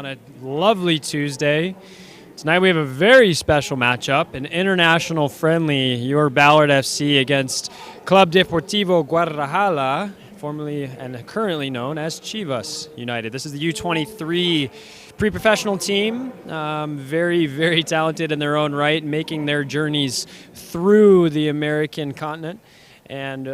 on a lovely Tuesday. Tonight we have a very special matchup, an international friendly, your Ballard FC against Club Deportivo Guadalajara, formerly and currently known as Chivas United. This is the U23 pre-professional team, very, very talented in their own right, making their journeys through the American continent. And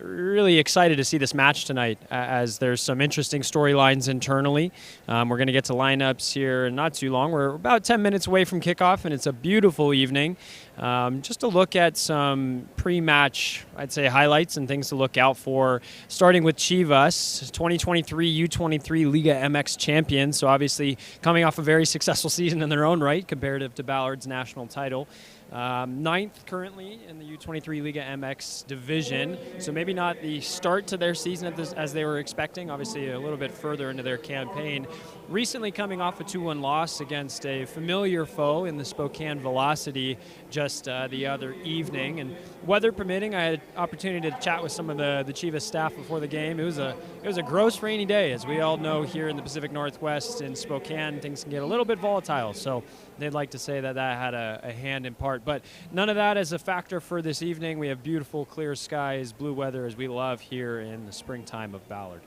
really excited to see this match tonight, as there's some interesting storylines internally. We're going to get to lineups here in not too long. We're about 10 minutes away from kickoff, and it's a beautiful evening. Just to look at some pre-match, I'd say, highlights and things to look out for, starting with Chivas, 2023 U23 Liga MX champions, so obviously coming off a very successful season in their own right, comparative to Ballard's national title. Ninth currently in the U23 Liga MX division, so maybe not the start to their season as they were expecting, obviously a little bit further into their campaign. Recently coming off a 2-1 loss against a familiar foe in the Spokane Velocity just the other evening, and weather permitting, I had an opportunity to chat with some of the Chivas staff before the game. It was a gross rainy day, as we all know here in the Pacific Northwest in Spokane, things can get a little bit volatile, so they'd like to say that had a hand in part. But none of that is a factor for this evening. We have beautiful, clear skies, blue weather, as we love here in the springtime of Ballard.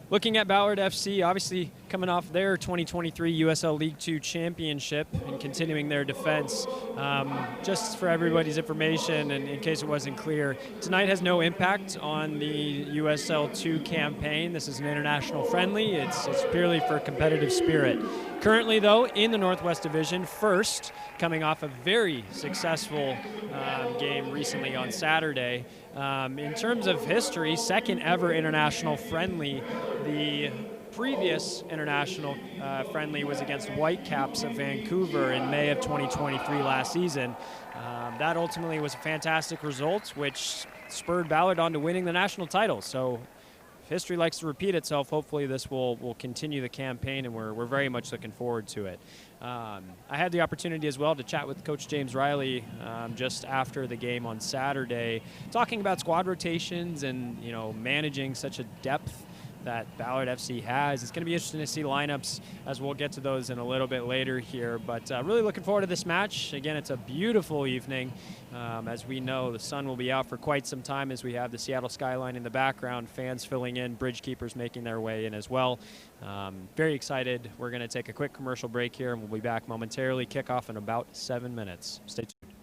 Looking at Ballard FC, obviously coming off their 2023 USL League 2 championship and continuing their defense. Just for everybody's information, and in case it wasn't clear, tonight has no impact on the USL 2 campaign. This is an international friendly. It's purely for competitive spirit. Currently, though, in the Northwest Division, first, coming off a very successful game recently on Saturday. In terms of history, second ever international friendly. The previous international friendly was against Whitecaps of Vancouver in May of 2023 last season. That ultimately was a fantastic result, which spurred Ballard on to winning the national title. So if history likes to repeat itself, hopefully this will continue the campaign, and we're very much looking forward to it. I had the opportunity as well to chat with Coach James Riley just after the game on Saturday, talking about squad rotations and managing such a depth that Ballard FC has. It's going to be interesting to see lineups, as we'll get to those in a little bit later here. But really looking forward to this match. Again, it's a beautiful evening. As we know, the sun will be out for quite some time as we have the Seattle skyline in the background, fans filling in, bridge keepers making their way in as well. Very excited. We're going to take a quick commercial break here, and we'll be back momentarily. Kickoff in about 7 minutes. Stay tuned.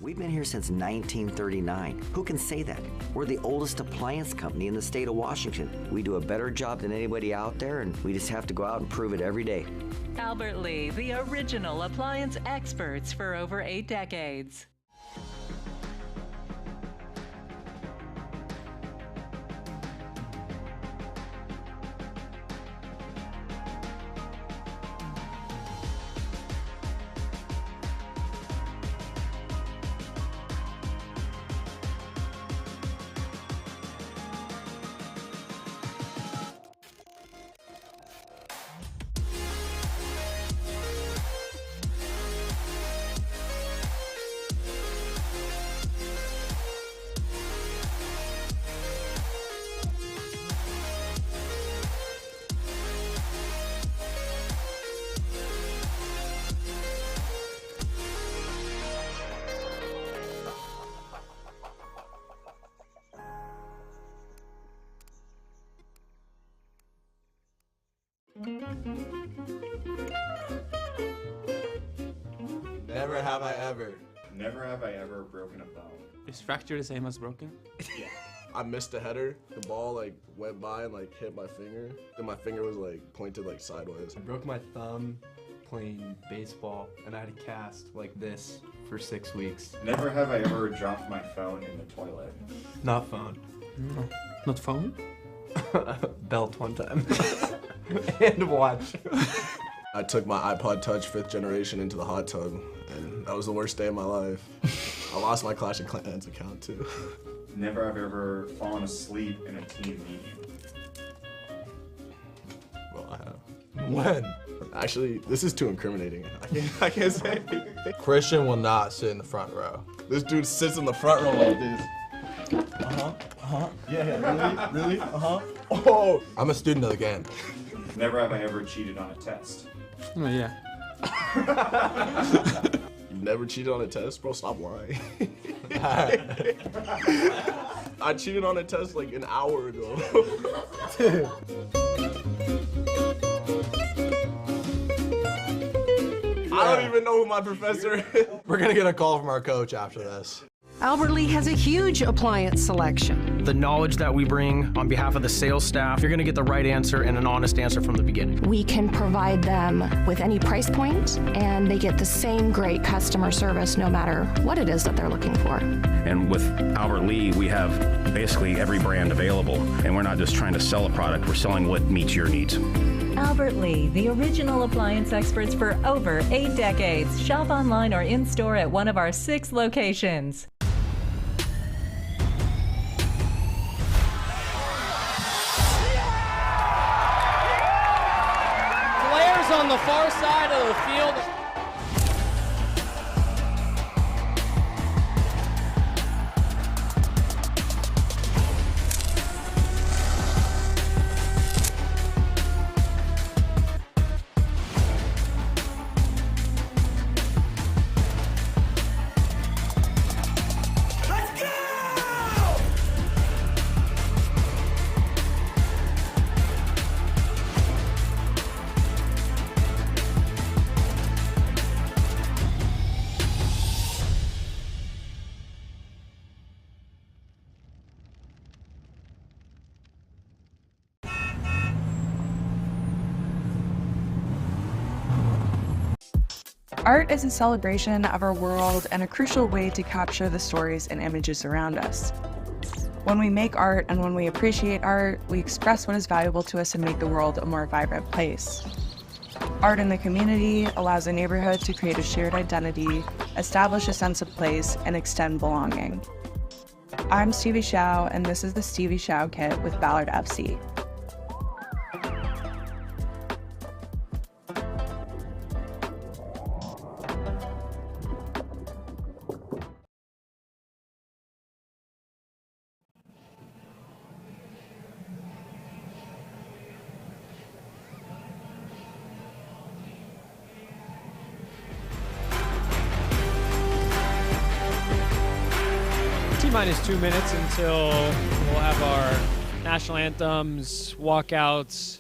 We've been here since 1939. Who can say that? We're the oldest appliance company in the state of Washington. We do a better job than anybody out there, and we just have to go out and prove it every day. Albert Lee, the original appliance experts for over 8 decades. Never have I ever. Never have I ever broken a bone. Is fracture the same as broken? Yeah. I missed a header. The ball went by and hit my finger. Then my finger was pointed sideways. I broke my thumb playing baseball, and I had a cast like this for 6 weeks. Never have I ever dropped my phone in the toilet. Not phone. No. Not phone? Belt one time. And watch. I took my iPod Touch 5th generation into the hot tub, and that was the worst day of my life. I lost my Clash of Clans account too. Never have I ever fallen asleep in a team meeting. Well, I have. When? Actually, this is too incriminating. I can't say anything. Christian will not sit in the front row. This dude sits in the front row like this. Yeah, really? Oh, I'm a student of the game. Never have I ever cheated on a test. Oh, yeah. You've never cheated on a test? Bro, stop lying. I cheated on a test like an hour ago. I don't even know who my professor is. We're gonna get a call from our coach after this. Albert Lee has a huge appliance selection. The knowledge that we bring on behalf of the sales staff, you're gonna get the right answer and an honest answer from the beginning. We can provide them with any price point, and they get the same great customer service no matter what it is that they're looking for. And with Albert Lee, we have basically every brand available, and we're not just trying to sell a product, we're selling what meets your needs. Albert Lee, the original appliance experts for over 8 decades. Shop online or in-store at one of our 6 locations. Players on the far side of the field. Art is a celebration of our world and a crucial way to capture the stories and images around us. When we make art and when we appreciate art, we express what is valuable to us and make the world a more vibrant place. Art in the community allows a neighborhood to create a shared identity, establish a sense of place, and extend belonging. I'm Stevie Shao, and this is the Stevie Shao Kit with Ballard FC. Minus 2 minutes until we'll have our national anthems, walkouts,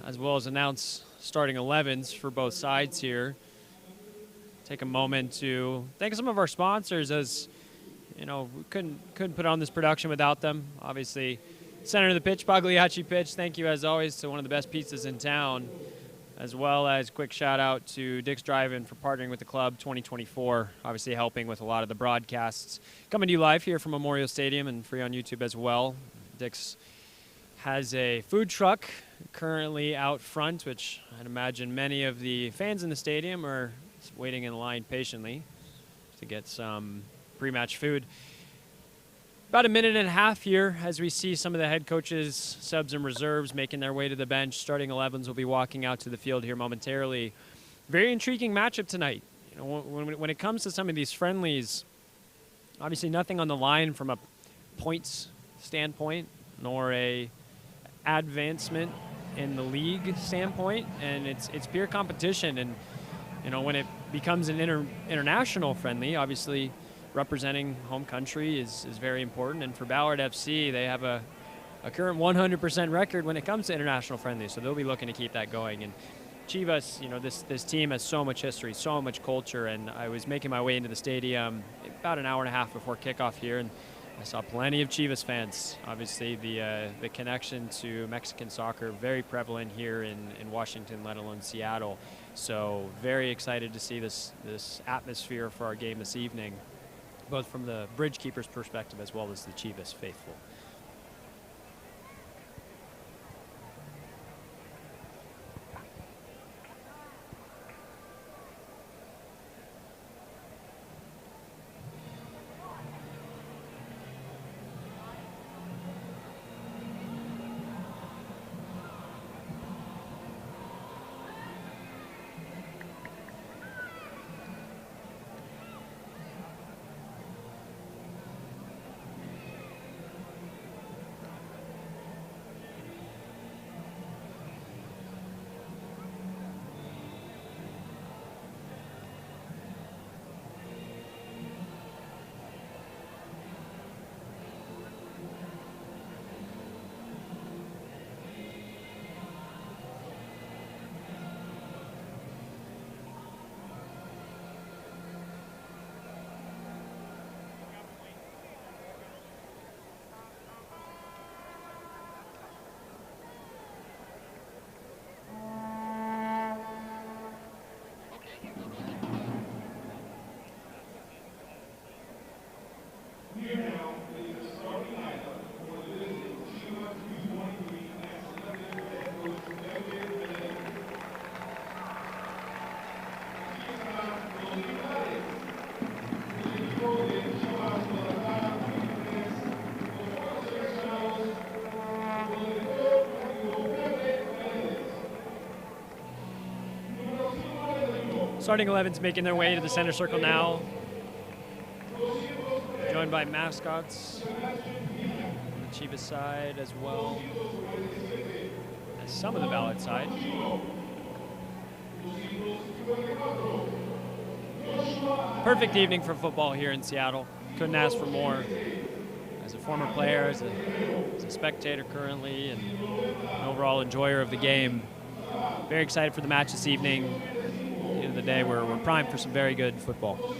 as well as announce starting 11s for both sides here. Take a moment to thank some of our sponsors, as you know, we couldn't put on this production without them. Obviously, center of the pitch, Pagliacci Pitch. Thank you as always to one of the best pizzas in town, as well as quick shout out to Dick's Drive-In for partnering with the club 2024, obviously helping with a lot of the broadcasts. Coming to you live here from Memorial Stadium and free on YouTube as well. Dick's has a food truck currently out front, which I'd imagine many of the fans in the stadium are waiting in line patiently to get some pre-match food. About a minute and a half here as we see some of the head coaches, subs, and reserves making their way to the bench. Starting 11s will be walking out to the field here momentarily. Very intriguing matchup tonight. You know, when it comes to some of these friendlies, obviously nothing on the line from a points standpoint, nor a advancement in the league standpoint, and it's pure competition. And you know, when it becomes an international friendly, obviously representing home country is very important. And for Ballard FC, they have a current 100% record when it comes to international friendlies, so they'll be looking to keep that going. And Chivas, you know, this team has so much history, so much culture, and I was making my way into the stadium about an hour and a half before kickoff here, and I saw plenty of Chivas fans. Obviously, the connection to Mexican soccer very prevalent here in Washington, let alone Seattle. So very excited to see this atmosphere for our game this evening, both from the bridge keeper's perspective as well as the Chivas faithful. Starting 11's making their way to the center circle now. Joined by mascots on the Chivas side as well as some of the Ballard side. Perfect evening for football here in Seattle. Couldn't ask for more. As a former player, as a spectator currently, and an overall enjoyer of the game, very excited for the match this evening. At the end of the day, we're primed for some very good football.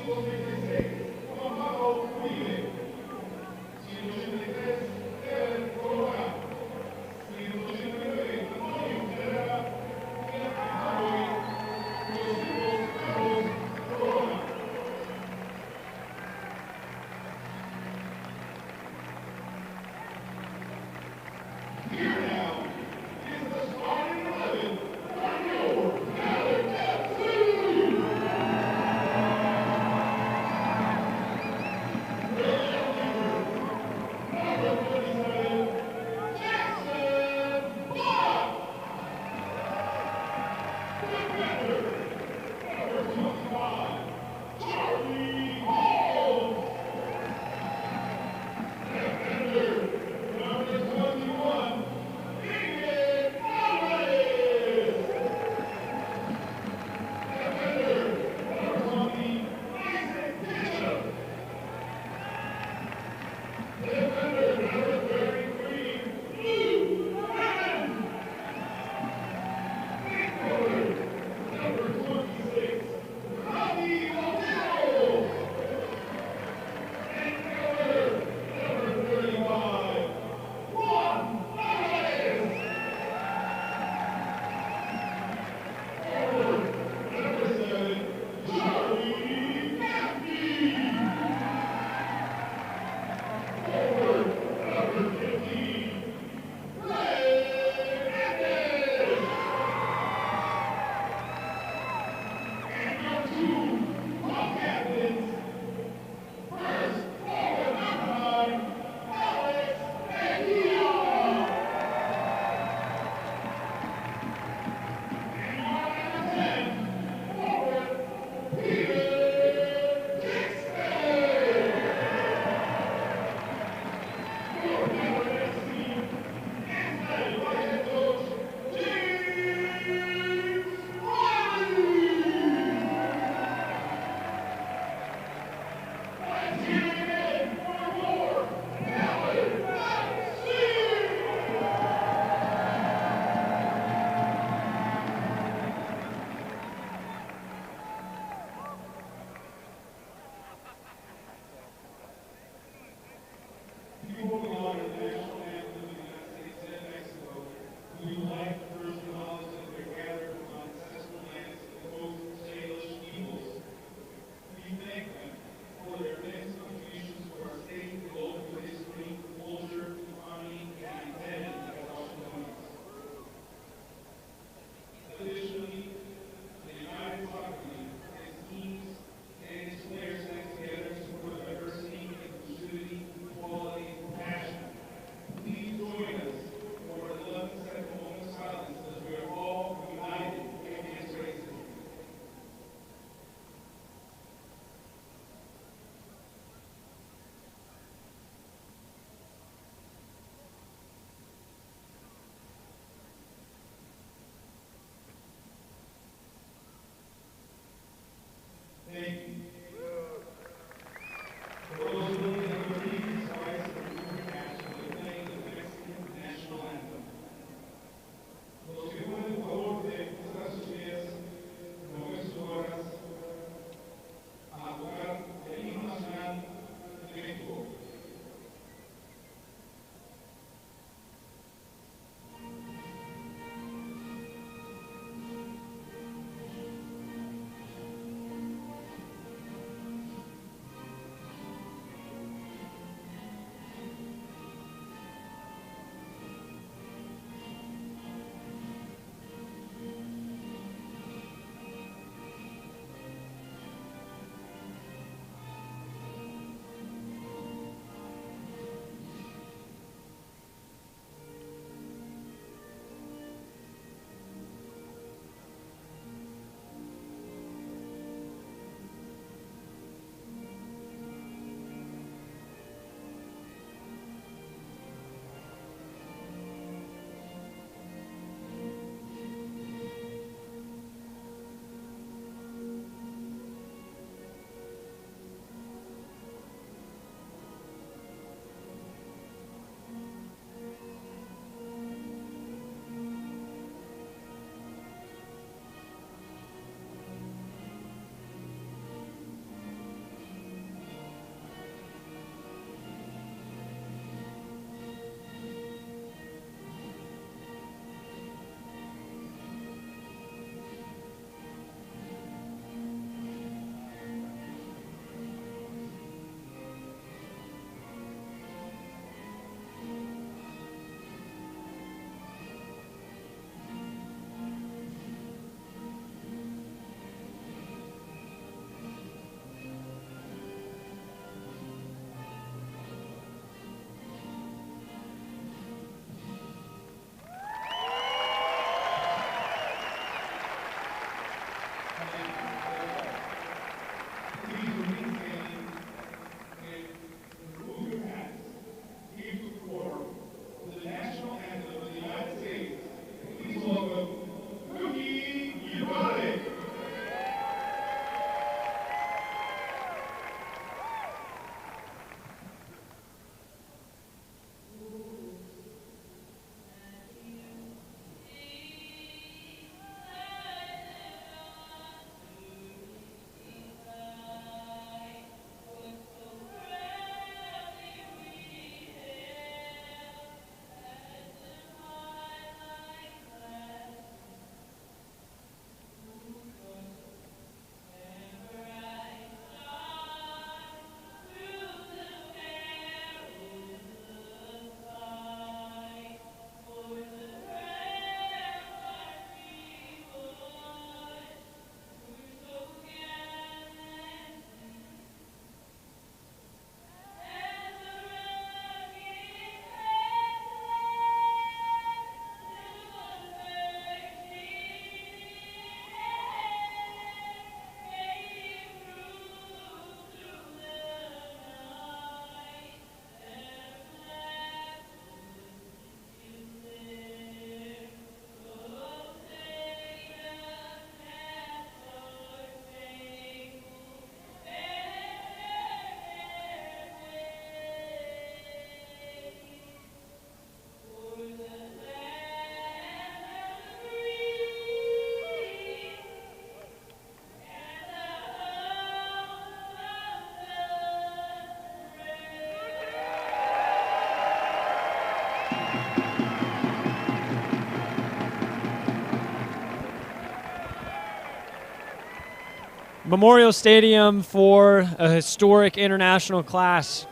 Memorial Stadium for a historic international clash.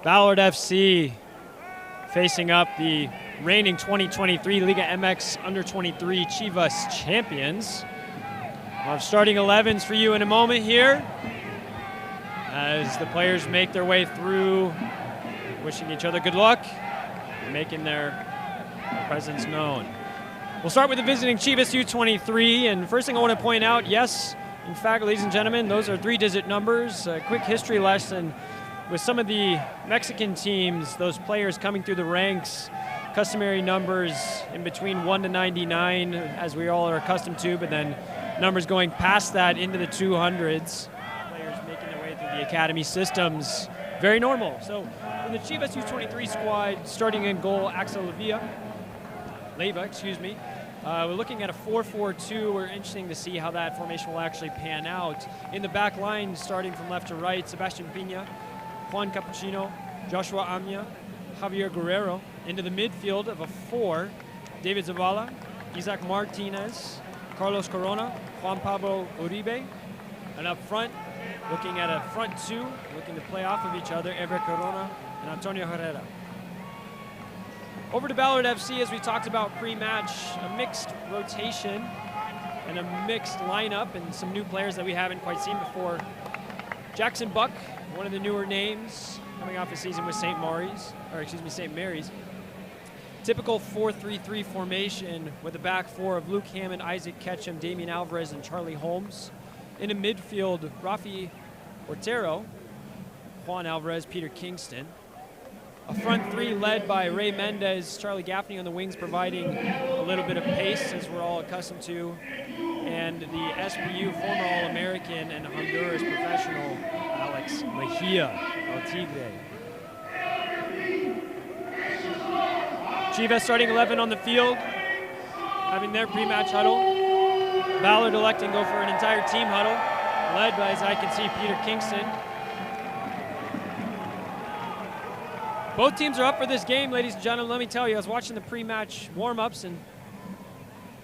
Ballard FC facing up the reigning 2023 Liga MX Under-23 Chivas champions. Our starting 11s for you in a moment here as the players make their way through, wishing each other good luck, making their presence known. We'll start with the visiting Chivas U23, and first thing I want to point out, yes, in fact, ladies and gentlemen, those are 3-digit numbers. A quick history lesson with some of the Mexican teams, those players coming through the ranks, customary numbers in between 1 to 99, as we all are accustomed to, but then numbers going past that into the 200s. Players making their way through the academy systems, very normal. So in the Chivas U23 squad, starting in goal, Axel Leiva, we're looking at a 4-4-2. We're interesting to see how that formation will actually pan out. In the back line, starting from left to right, Sebastian Pina, Juan Capuchino, Joshua Amia, Javier Guerrero. Into the midfield of a 4, David Zavala, Isaac Martinez, Carlos Corona, Juan Pablo Uribe. And up front, looking at a front 2, looking to play off of each other, Ever Corona and Antonio Herrera. Over to Ballard FC, as we talked about pre-match, a mixed rotation and a mixed lineup and some new players that we haven't quite seen before. Jackson Buck, one of the newer names, coming off a season with St. Mary's. Typical 4-3-3 formation with a back 4 of Luke Hammond, Isaac Ketchum, Damian Alvarez, and Charlie Holmes. In a midfield, Rafi Ortero, Juan Alvarez, Peter Kingston. A front 3 led by Ray Mendez, Charlie Gaffney on the wings, providing a little bit of pace, as we're all accustomed to. And the SPU former All-American and Honduras professional, Alex Mejia, El Tigre. Chivas starting 11 on the field, having their pre-match huddle. Ballard electing to go for an entire team huddle, led by, as I can see, Peter Kingston. Both teams are up for this game, ladies and gentlemen. Let me tell you, I was watching the pre-match warm-ups and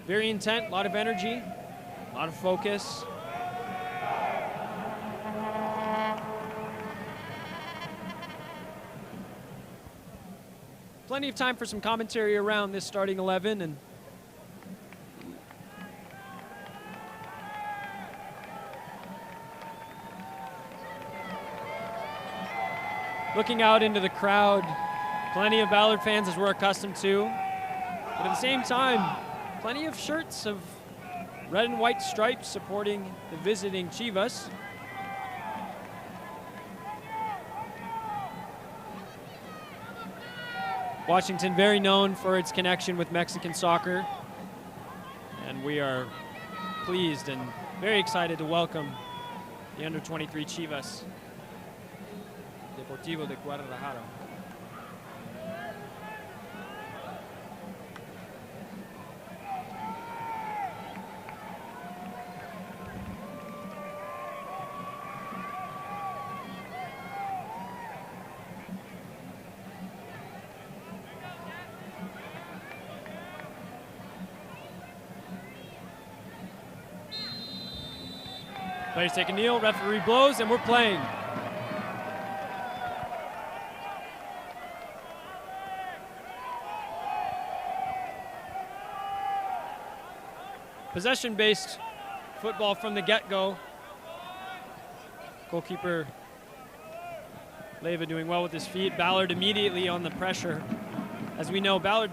very intent, a lot of energy, a lot of focus. Plenty of time for some commentary around this starting 11, and looking out into the crowd, plenty of Ballard fans as we're accustomed to, but at the same time, plenty of shirts of red and white stripes supporting the visiting Chivas. Washington, very known for its connection with Mexican soccer, and we are pleased and very excited to welcome the Under-23 Chivas Deportivo de Guadalajara. Players take a kneel, referee blows, and we're playing. Possession-based football from the get-go. Goalkeeper Leiva doing well with his feet. Ballard immediately on the pressure. As we know, Ballard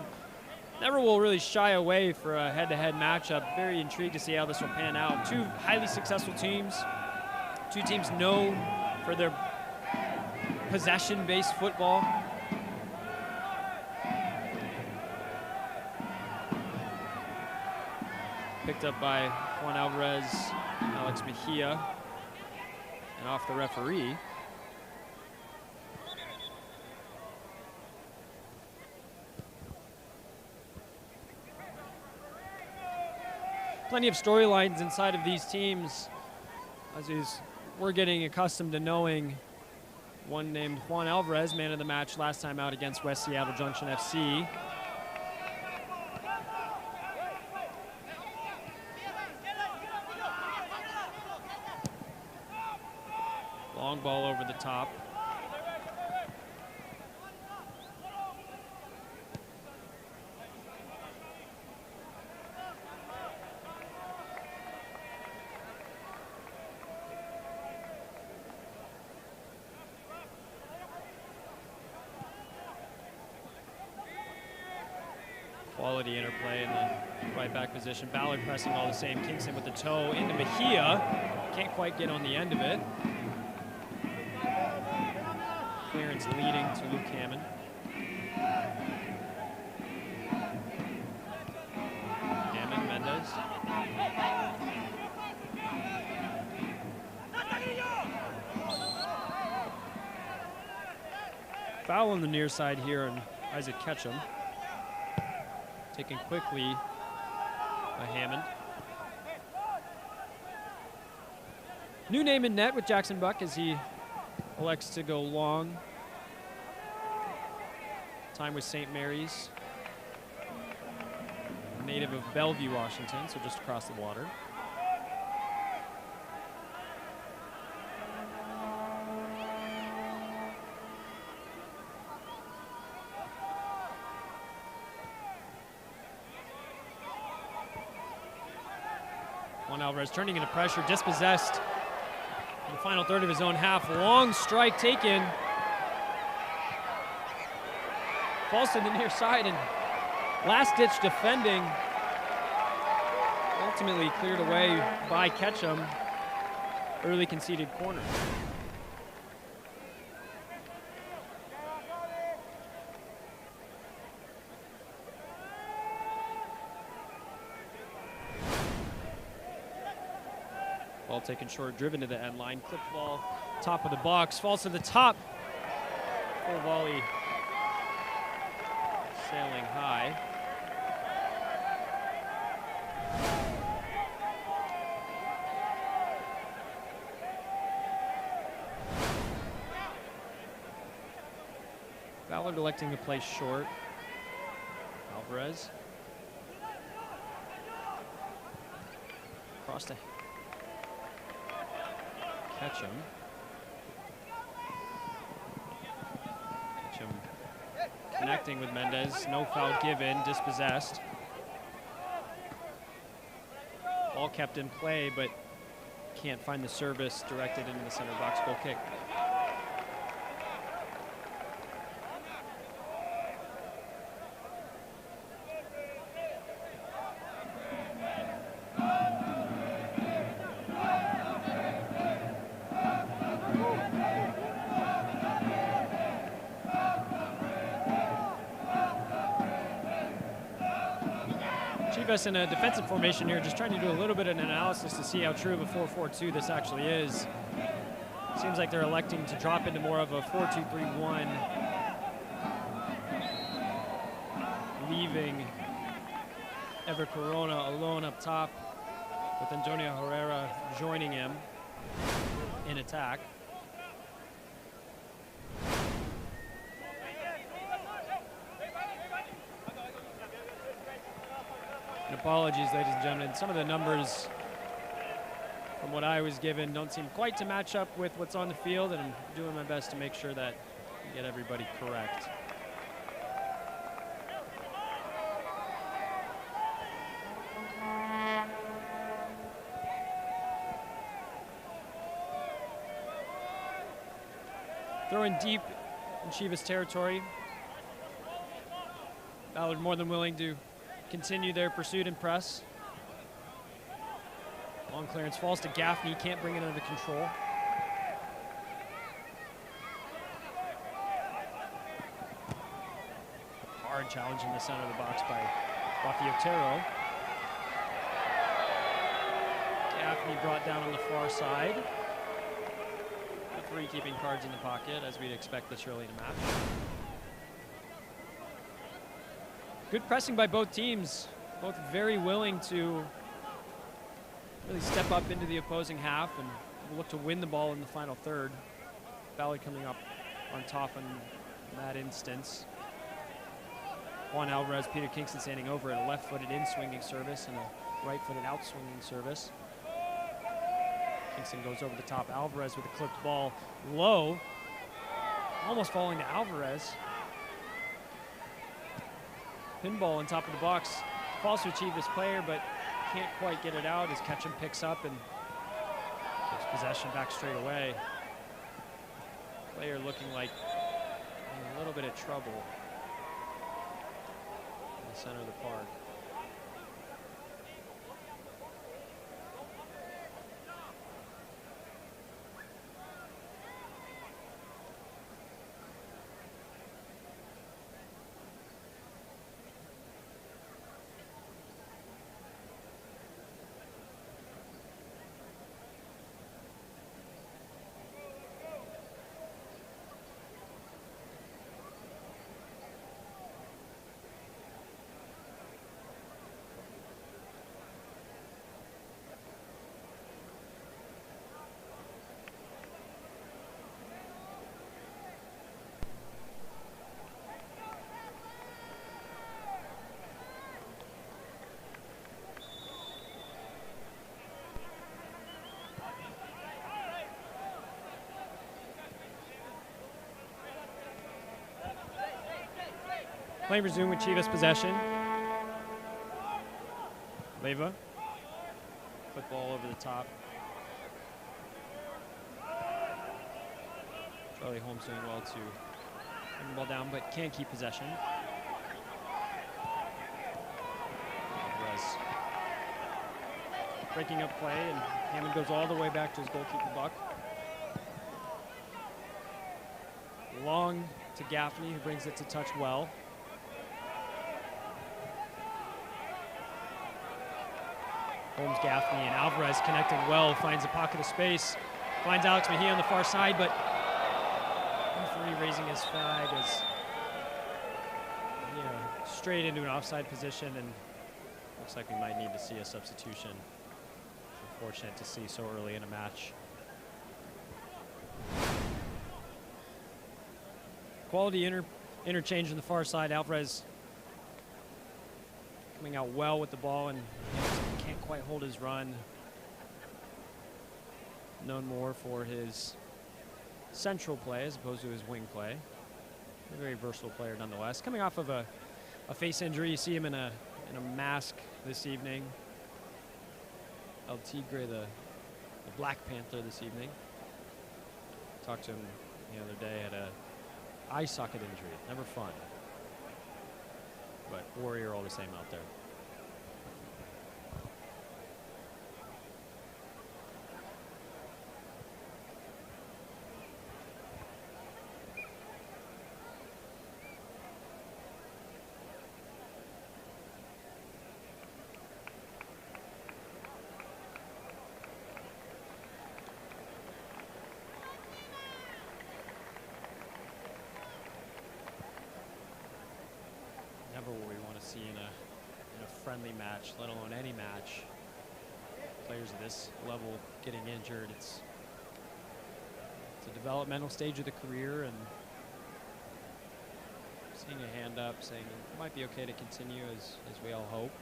never will really shy away for a head-to-head matchup. Very intrigued to see how this will pan out. Two highly successful teams. Two teams known for their possession-based football. Picked up by Juan Alvarez, Alex Mejia, and off the referee. Plenty of storylines inside of these teams, as we're getting accustomed to knowing one named Juan Alvarez, man of the match last time out against West Seattle Junction FC. Long ball over the top. Quality interplay in the right back position. Ballard pressing all the same. Kingston with the toe into Mejia. Can't quite get on the end of it. Clearance leading to Luke Hammond. Hammond, Mendez. Foul on the near side here on Isaac Ketchum. Taken quickly by Hammond. New name in net with Jackson Buck as he elects to go long. Time with St. Mary's. Native of Bellevue, Washington, so just across the water. Alvarez turning into pressure, dispossessed in the final third of his own half. Long strike taken. Falls to the near side and last-ditch defending. Ultimately cleared away by Ketchum. Early conceded corner. Ball taken short, driven to the end line. Clip ball, top of the box, falls to the top. Full volley, sailing high. Ballard electing to play short. Alvarez. Across to Ketchum. Ketchum connecting with Mendez. No foul given, dispossessed. Ball kept in play, but can't find the service directed into the center box. Goal kick. Chivas in a defensive formation here, just trying to do a little bit of an analysis to see how true of a 4-4-2 this actually is. Seems like they're electing to drop into more of a 4-2-3-1, leaving Ever Corona alone up top, with Antonio Herrera joining him in attack. And apologies, ladies and gentlemen. Some of the numbers from what I was given don't seem quite to match up with what's on the field, and I'm doing my best to make sure that I get everybody correct. Throwing deep in Chivas territory. Ballard more than willing to continue their pursuit and press. Long clearance falls to Gaffney, can't bring it under control. Hard challenge in the center of the box by Rafi Otero. Gaffney brought down on the far side. The three keeping cards in the pocket, as we'd expect this early in the match. Good pressing by both teams, both very willing to really step up into the opposing half and look to win the ball in the final third. Ballard coming up on top in that instance. Juan Alvarez, Peter Kingston standing over at a left-footed in-swinging service and a right-footed out-swinging service. Kingston goes over the top. Alvarez with a clipped ball low. Almost falling to Alvarez. Pinball on top of the box. Falls to a Chivas player, but can't quite get it out as Ketchum picks up and gives possession back straight away. Player looking like in a little bit of trouble in the center of the park. Play resume with Chivas possession. Leyva. Football over the top. Charlie Holmes doing well to bring the ball down, but can't keep possession. Alvarez breaking up play, and Hammond goes all the way back to his goalkeeper Buck. Long to Gaffney, who brings it to touch well. Holmes, Gaffney, and Alvarez connecting well, finds a pocket of space, finds Alex Mejia on the far side, but referee raising his flag as straight into an offside position, and looks like we might need to see a substitution. It's unfortunate to see so early in a match. Quality interchange on the far side. Alvarez coming out well with the ball and can't quite hold his run. Known more for his central play as opposed to his wing play. A very versatile player nonetheless. Coming off of a face injury, you see him in a mask this evening. El Tigre, the Black Panther this evening. Talked to him the other day, had a eye socket injury. Never fun. But warrior all the same out there. Never what we want to see in a friendly match, let alone any match. Players of this level getting injured. It's a developmental stage of the career, and seeing a hand up saying it might be okay to continue as we all hope.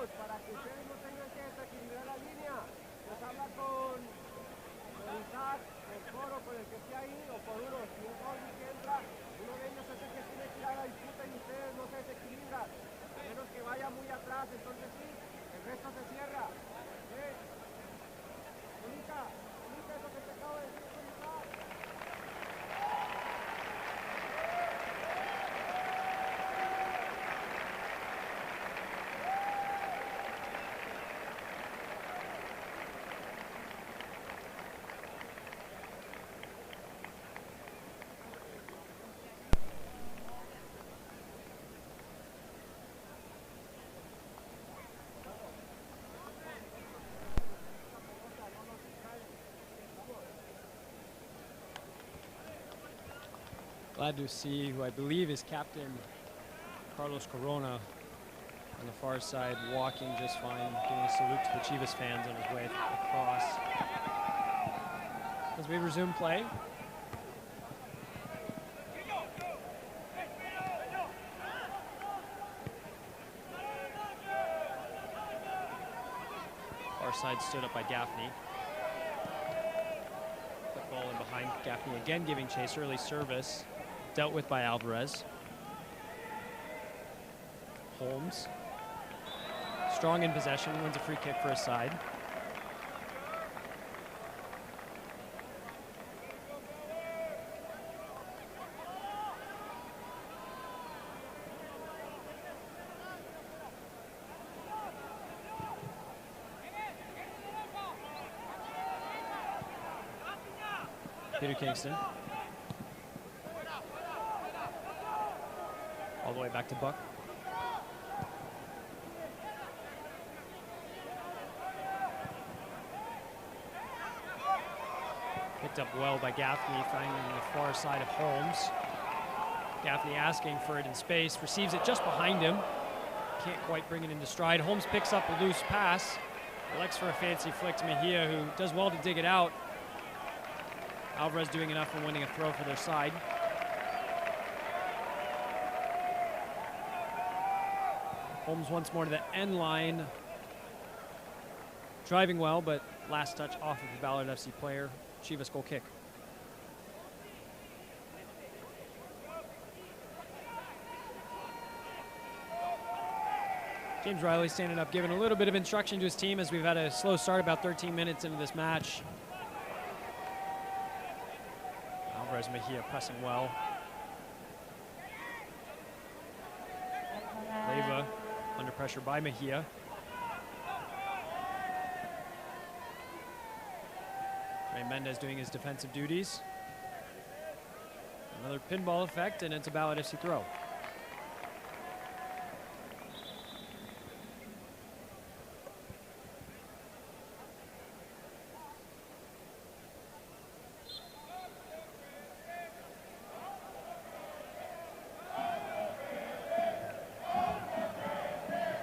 Para que ustedes no tengan que desequilibrar la línea, pues habla con Isaac, el coro, con el que esté ahí, o por uno, si es alguien que entra, uno de ellos es el que tiene que ir a la disputa y ustedes no se desequilibran, a menos que vaya muy atrás, entonces sí, el resto se cierra. Mónica, es lo que te acabo de decir, Isaac. Glad to see who I believe is Captain Carlos Corona on the far side, walking just fine, giving a salute to the Chivas fans on his way across. As we resume play. Far side stood up by Gaffney. Put ball in behind Gaffney again, giving chase. Early service dealt with by Alvarez. Holmes. Strong in possession, wins a free kick for his side. Peter Kingston. All the way back to Buck. Picked up well by Gaffney, finding the far side of Holmes. Gaffney asking for it in space, receives it just behind him. Can't quite bring it into stride. Holmes picks up a loose pass. Elects for a fancy flick to Mejia, who does well to dig it out. Alvarez doing enough for winning a throw for their side. Holmes once more to the end line. Driving well, but last touch off of the Ballard FC player. Chivas goal kick. James Riley standing up, giving a little bit of instruction to his team as we've had a slow start about 13 minutes into this match. Alvarez Mejia pressing well. Leyva under pressure by Mejia. Ray Mendez doing his defensive duties. Another pinball effect, and it's a Ballard FC throw.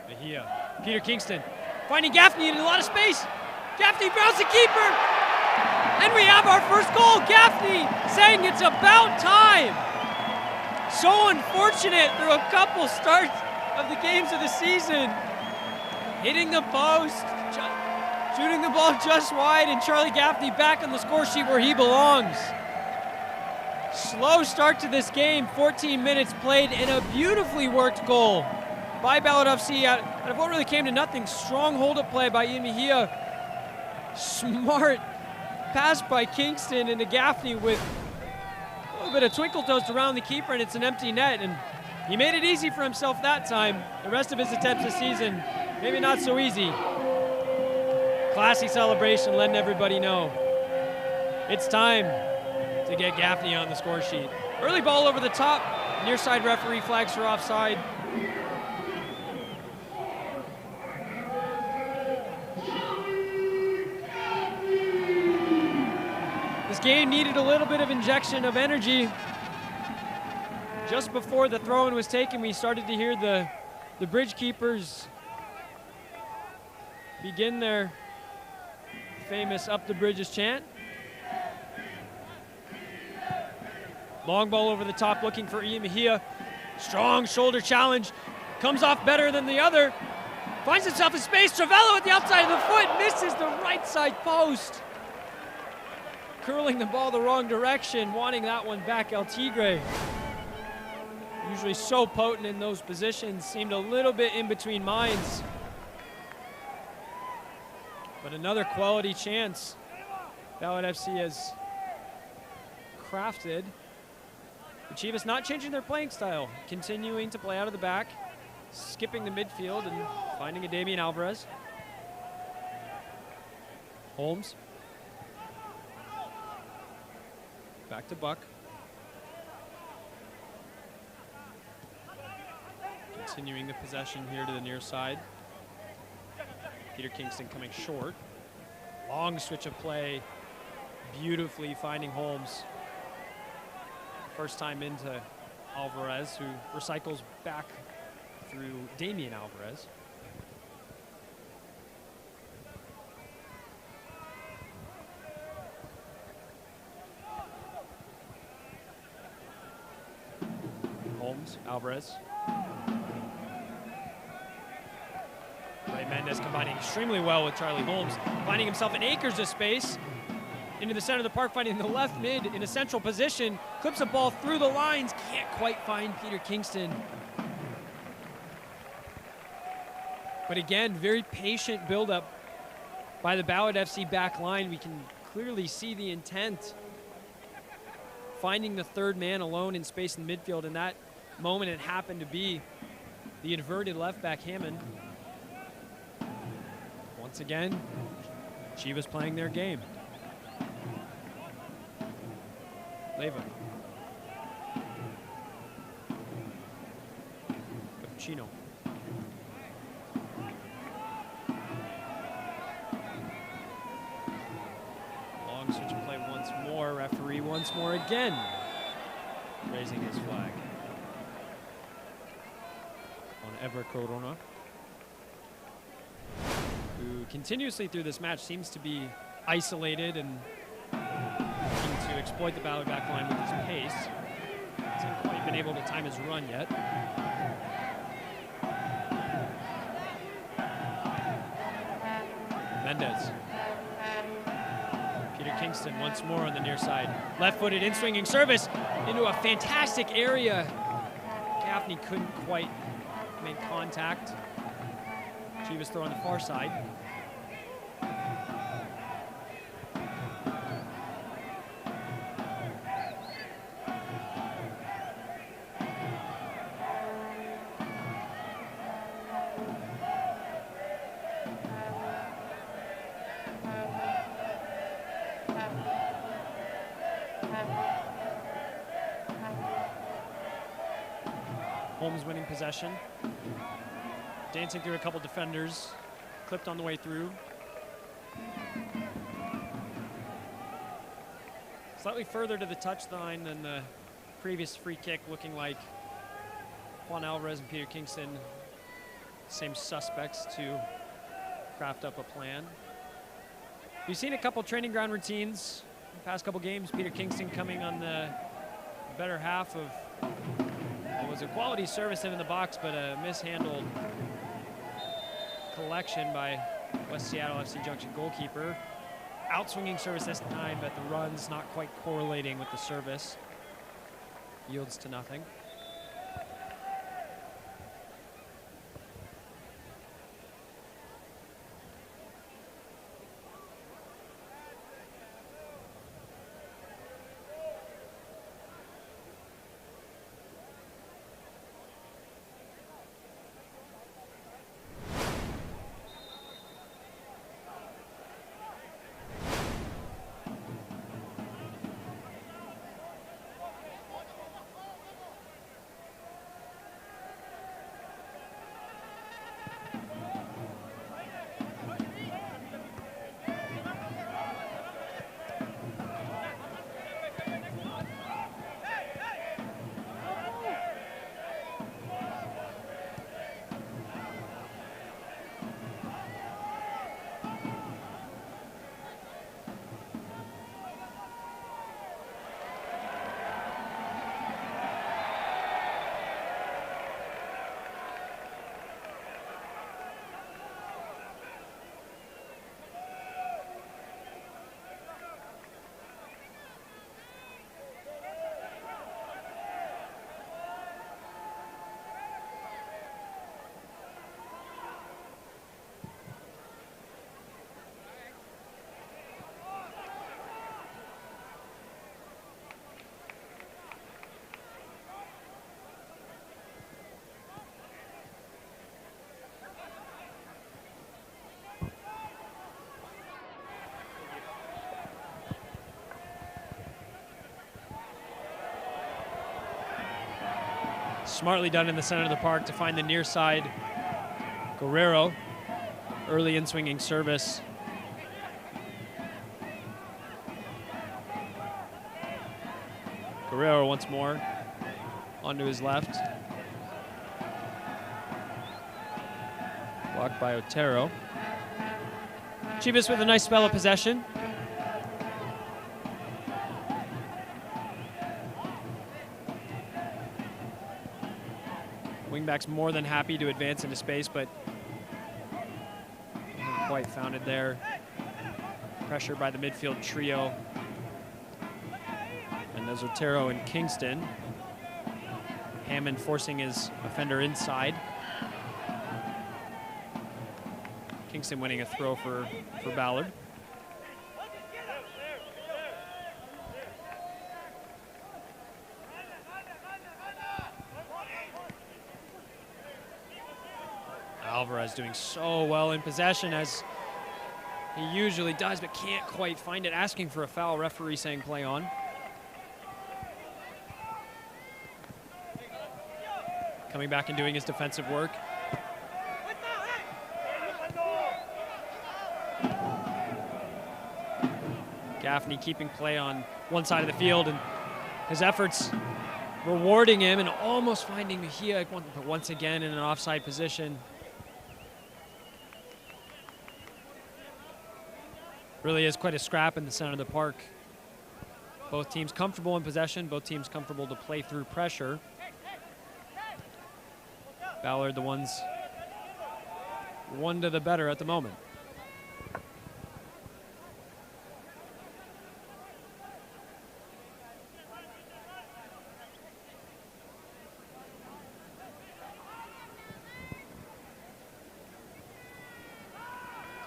Mejia, Peter Kingston finding Gaffney in a lot of space. Gaffney grounds the keeper. And we have our first goal. Gaffney saying it's about time. So unfortunate through a couple starts of the games of the season. Hitting the post, shooting the ball just wide, and Charlie Gaffney back on the score sheet where he belongs. Slow start to this game, 14 minutes played, and a beautifully worked goal by Ballard FC out of what really came to nothing. Strong hold-up play by Ian Mejia. Smart pass by Kingston into Gaffney with a little bit of twinkle toast around the keeper, and it's an empty net. And he made it easy for himself that time. The rest of his attempts this season, maybe not so easy. Classy celebration, letting everybody know it's time to get Gaffney on the score sheet. Early ball over the top. Near side referee flags for offside. This game needed a little bit of injection of energy. Just before the throw-in was taken, we started to hear the bridge keepers begin their famous up the bridges chant. Long ball over the top, looking for Ian Mejia. Strong shoulder challenge, comes off better than the other. Finds himself in space, Travello at the outside of the foot, misses the right side post. Curling the ball the wrong direction, wanting that one back, El Tigre. Usually so potent in those positions, seemed a little bit in between minds. But another quality chance Ballard FC has crafted. The Chivas not changing their playing style, continuing to play out of the back, skipping the midfield and finding a Damian Alvarez. Holmes. Back to Buck. Continuing the possession here to the near side. Peter Kingston coming short. Long switch of play, beautifully finding Holmes. First time into Alvarez, who recycles back through Damian Alvarez. Holmes, Alvarez. Ray Mendez combining extremely well with Charlie Holmes, finding himself in acres of space. Into the center of the park, finding the left mid in a central position. Clips a ball through the lines, can't quite find Peter Kingston. But again, very patient buildup by the Ballard FC back line. We can clearly see the intent. Finding the third man alone in space in midfield. In that moment, it happened to be the inverted left back Hammond. Once again, Chivas playing their game. Leva. Cappuccino. Long switch of play once more. Referee once more again, raising his flag on Ever Corona, who continuously through this match seems to be isolated and looking to exploit the Ballard back line with his pace. Hasn't quite been able to time his run yet. Mendez. Peter Kingston once more on the near side. Left-footed in-swinging service into a fantastic area. Gaffney couldn't quite make contact. Chivas throw on the far side. Holmes winning possession. Dancing through a couple defenders. Clipped on the way through. Slightly further to the touchline than the previous free kick, looking like Juan Alvarez and Peter Kingston, same suspects to craft up a plan. We've seen a couple training ground routines in the past couple games. Peter Kingston coming on the better half of what was a quality service in the box, but a mishandled collection by West Seattle FC Junction goalkeeper. Outswinging service this time, but the run's not quite correlating with the service. Yields to nothing. Smartly done in the center of the park to find the near side. Guerrero, early in-swinging service. Guerrero once more onto his left. Blocked by Otero. Chivas with a nice spell of possession. Wingbacks more than happy to advance into space, but haven't quite found it there. Pressure by the midfield trio. And there's Otero and Kingston. Hammond forcing his offender inside. Kingston winning a throw for Ballard. Alvarez doing so well in possession, as he usually does, but can't quite find it. Asking for a foul, referee saying play on. Coming back and doing his defensive work. Gaffney keeping play on one side of the field, and his efforts rewarding him, and almost finding Mejia, but once again in an offside position. Really is quite a scrap in the center of the park. Both teams comfortable in possession, both teams comfortable to play through pressure. Ballard the ones one to the better at the moment.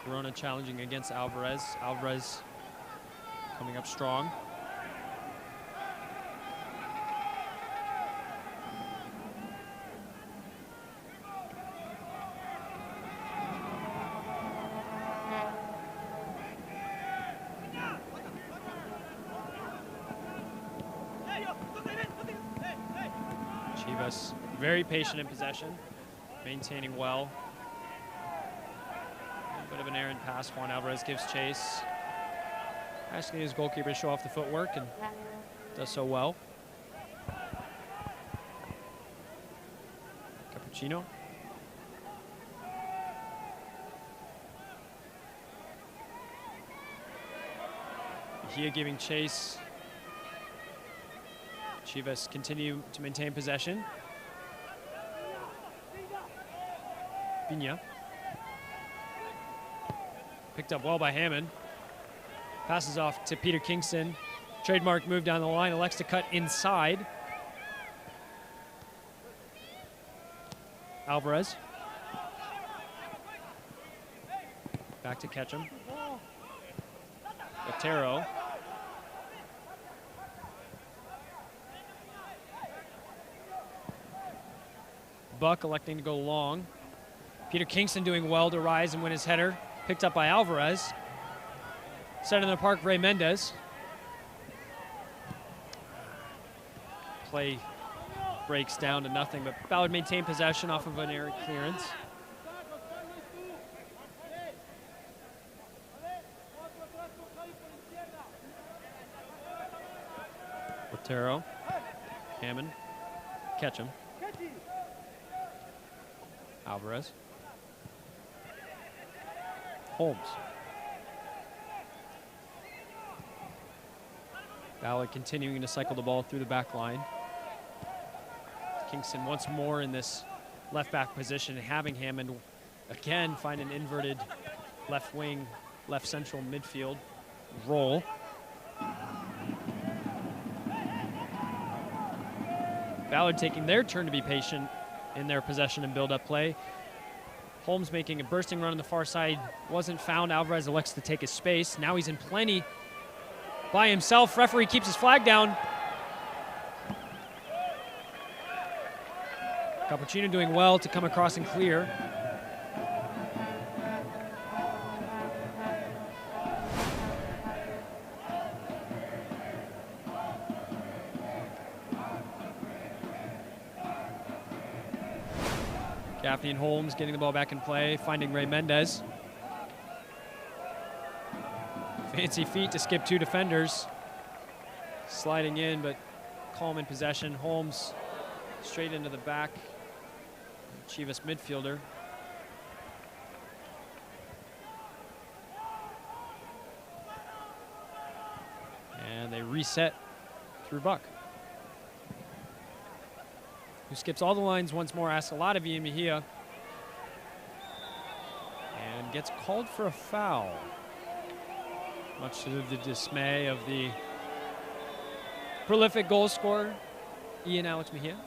Corona challenging against Alvarez. Alvarez coming up strong. Chivas very patient in possession, maintaining well. Bit of an errant pass. Juan Alvarez gives chase. Asking his goalkeeper to show off the footwork, and does so well. Cappuccino. Mejia giving chase. Chivas continue to maintain possession. Pina. Picked up well by Hammond. Passes off to Peter Kingston. Trademark move down the line, elects to cut inside. Alvarez. Back to Ketchum. Otero. Buck electing to go long. Peter Kingston doing well to rise and win his header. Picked up by Alvarez. Center in the park, Ray Mendez. Play breaks down to nothing, but Ballard maintained possession off of an errant clearance. Otero. Hammond. Ketchum. Alvarez. Holmes. Ballard continuing to cycle the ball through the back line. Kingston once more in this left back position, having Hammond again find an inverted left wing, left central midfield role. Ballard taking their turn to be patient in their possession and build-up play. Holmes making a bursting run on the far side, wasn't found. Alvarez elects to take his space. Now he's in plenty by himself. Referee keeps his flag down. Cappuccino doing well to come across and clear. Gaffney and Holmes getting the ball back in play, finding Ray Mendez. Fancy feet to skip two defenders. Sliding in, but calm in possession. Holmes straight into the back. Chivas midfielder. And they reset through Buck, who skips all the lines once more, asks a lot of Ian Mejia, and gets called for a foul, much to the dismay of the prolific goal scorer, Ian Alex Mejia.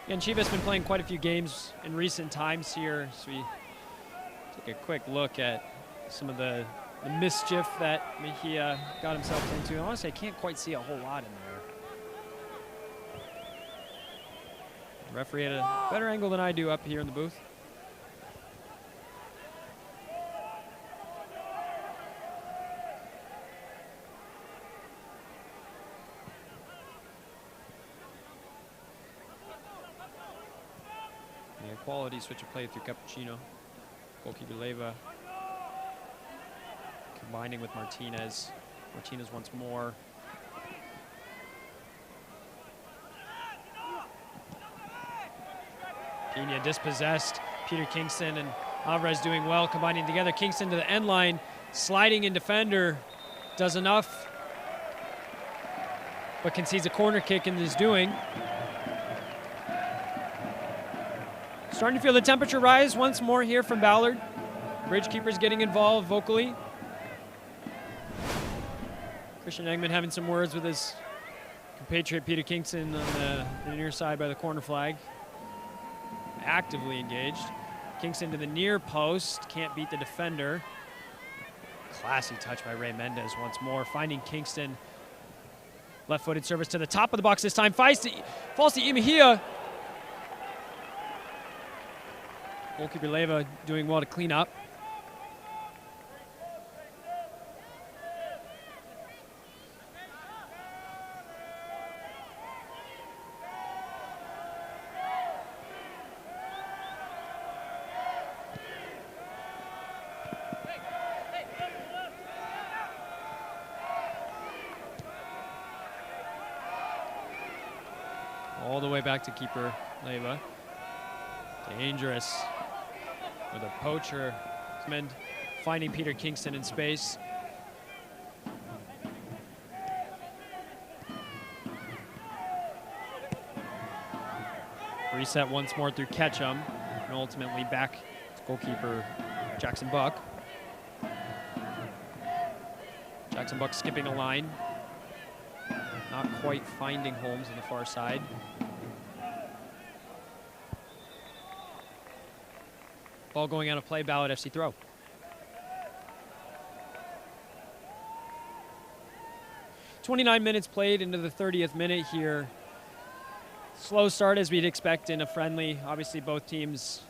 And Chivas has been playing quite a few games in recent times here, so we take a quick look at some of the mischief that Mejia got himself into. And honestly, I can't quite see a whole lot in there. The referee had a better angle than I do up here in the booth. Quality switch of play through Cappuccino. Goalkeeper Leyva combining with Martinez. Martinez once more. Pena dispossessed. Peter Kingston and Alvarez doing well, combining together. Kingston to the end line, sliding in defender, does enough, but concedes a corner kick in his doing. Starting to feel the temperature rise once more here from Ballard. Bridge keepers getting involved vocally. Christian Eggman having some words with his compatriot Peter Kingston on the near side by the corner flag. Actively engaged. Kingston to the near post, can't beat the defender. Classy touch by Ray Mendez once more, finding Kingston. Left-footed service to the top of the box this time. Falls to Mejia. Goalkeeper Leyva doing well to clean up. All the way back to keeper Leyva. Dangerous. With a poacher, men finding Peter Kingston in space. Reset once more through Ketchum, and ultimately back to goalkeeper Jackson Buck. Jackson Buck skipping a line, not quite finding Holmes on the far side. Ball going out of play, Ballard FC throw. "29 minutes played into the 30th minute here. Slow start as we'd expect in a friendly. Obviously both teams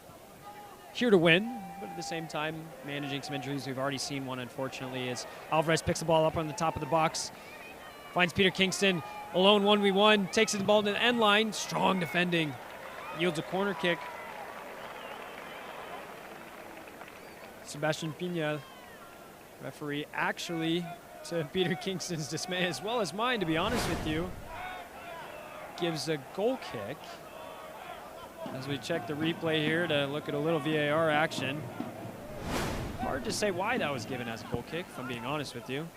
here to win, but at the same time managing some injuries. We've already seen one, unfortunately, as Alvarez picks the ball up on the top of the box. Finds Peter Kingston alone 1v1, takes the ball to the end line. Strong defending, yields a corner kick. Sebastian Pena, referee, actually, to Peter Kingston's dismay, as well as mine, to be honest with you, gives a goal kick. As we check the replay here to look at a little VAR action. Hard to say why that was given as a goal kick, if I'm being honest with you.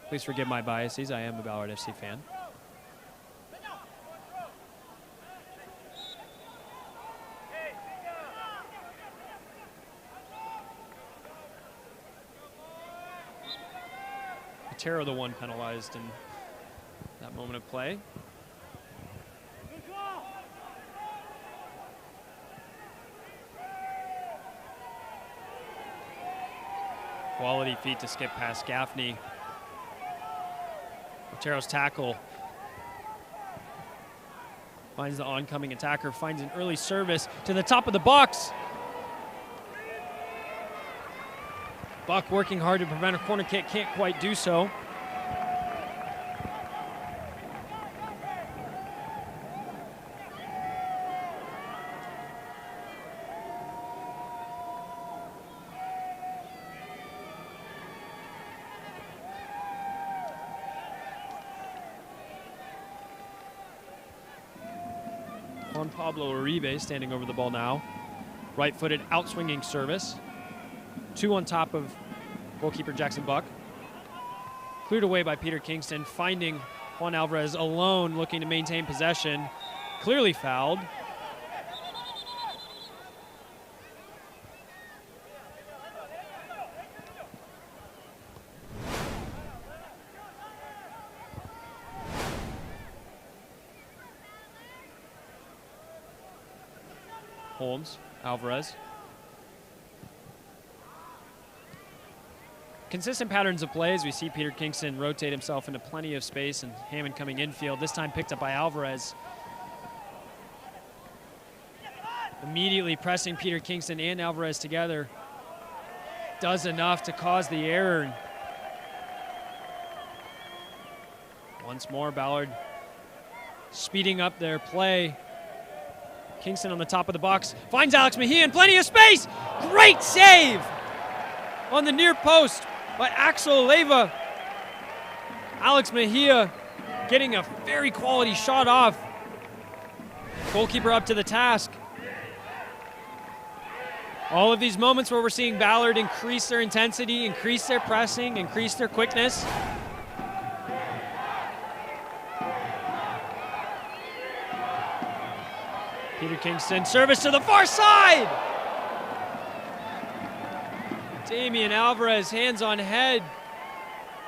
Please forgive my biases, I am a Ballard FC fan. Otero, the one penalized in that moment of play. Quality feet to skip past Gaffney. Otero's tackle finds the oncoming attacker, finds an early service to the top of the box. Buck working hard to prevent a corner kick, can't quite do so. Juan Pablo Uribe standing over the ball now. Right-footed out-swinging service. 2 on top of goalkeeper Jackson Buck. Cleared away by Peter Kingston, finding Juan Alvarez alone, looking to maintain possession. Clearly fouled. Holmes, Alvarez. Consistent patterns of play as we see Peter Kingston rotate himself into plenty of space and Hammond coming infield, this time picked up by Alvarez. Immediately pressing Peter Kingston and Alvarez together. Does enough to cause the error. Once more, Ballard speeding up their play. Kingston on the top of the box, finds Alex Mejia in plenty of space. Great save on the near post by Axel Leyva. Alex Mejia getting a very quality shot off. Goalkeeper up to the task. All of these moments where we're seeing Ballard increase their intensity, increase their pressing, increase their quickness. Peter Kingston, service to the far side! Damian Alvarez, hands on head,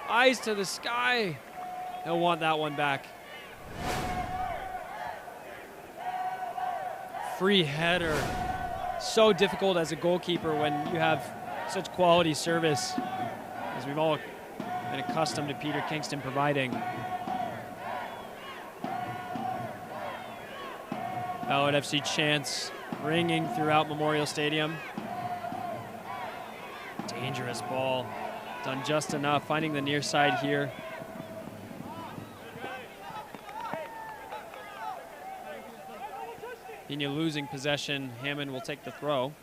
eyes to the sky. He'll want that one back. Free header. So difficult as a goalkeeper when you have such quality service, as we've all been accustomed to Peter Kingston providing. Ballard FC chants ringing throughout Memorial Stadium. Dangerous ball, done just enough, finding the near side here. Pena losing possession, Hammond will take the throw.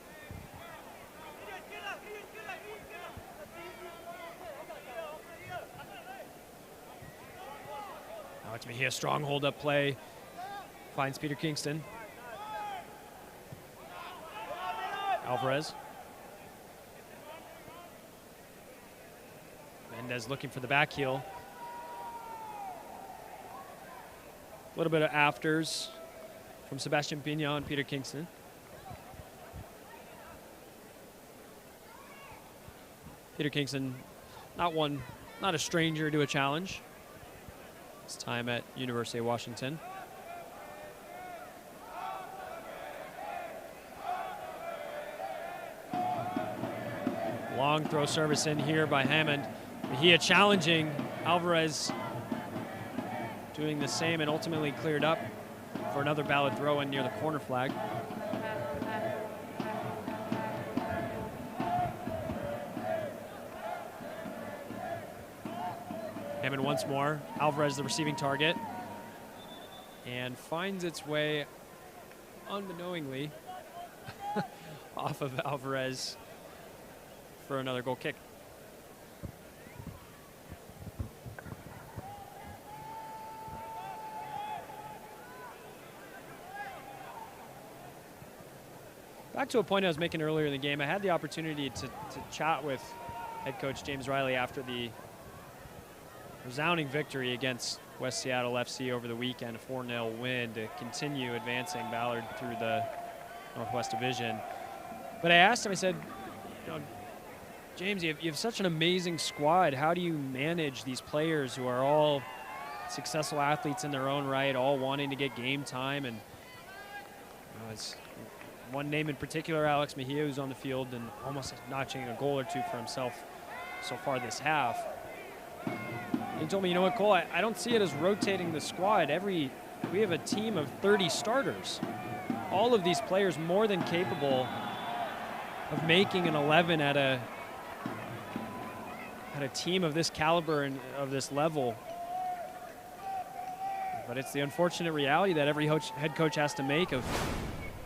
Alex Mejia, strong hold-up play, finds Peter Kingston. Alvarez. Mendez looking for the back heel. A little bit of afters from Sebastian Pena and Peter Kingston. Peter Kingston, not a stranger to a challenge. His time at University of Washington. Long throw service in here by Hammond. Mejia challenging Alvarez, doing the same and ultimately cleared up for another Ballard throw in near the corner flag. Hammond once more, Alvarez the receiving target, and finds its way unbeknowingly off of Alvarez for another goal kick. Back to a point I was making earlier in the game, I had the opportunity to chat with head coach James Riley after the resounding victory against West Seattle FC over the weekend, a 4-0 win to continue advancing Ballard through the Northwest Division. But I asked him, I said, you know, James, you have such an amazing squad. How do you manage these players who are all successful athletes in their own right, all wanting to get game time? And you know, it's one name in particular, Alex Mejia, who's on the field and almost notching a goal or two for himself so far this half. He told me, you know what, Cole, I don't see it as rotating the squad. We have a team of 30 starters. All of these players more than capable of making an 11 at a team of this caliber and of this level. But it's the unfortunate reality that every head coach has to make of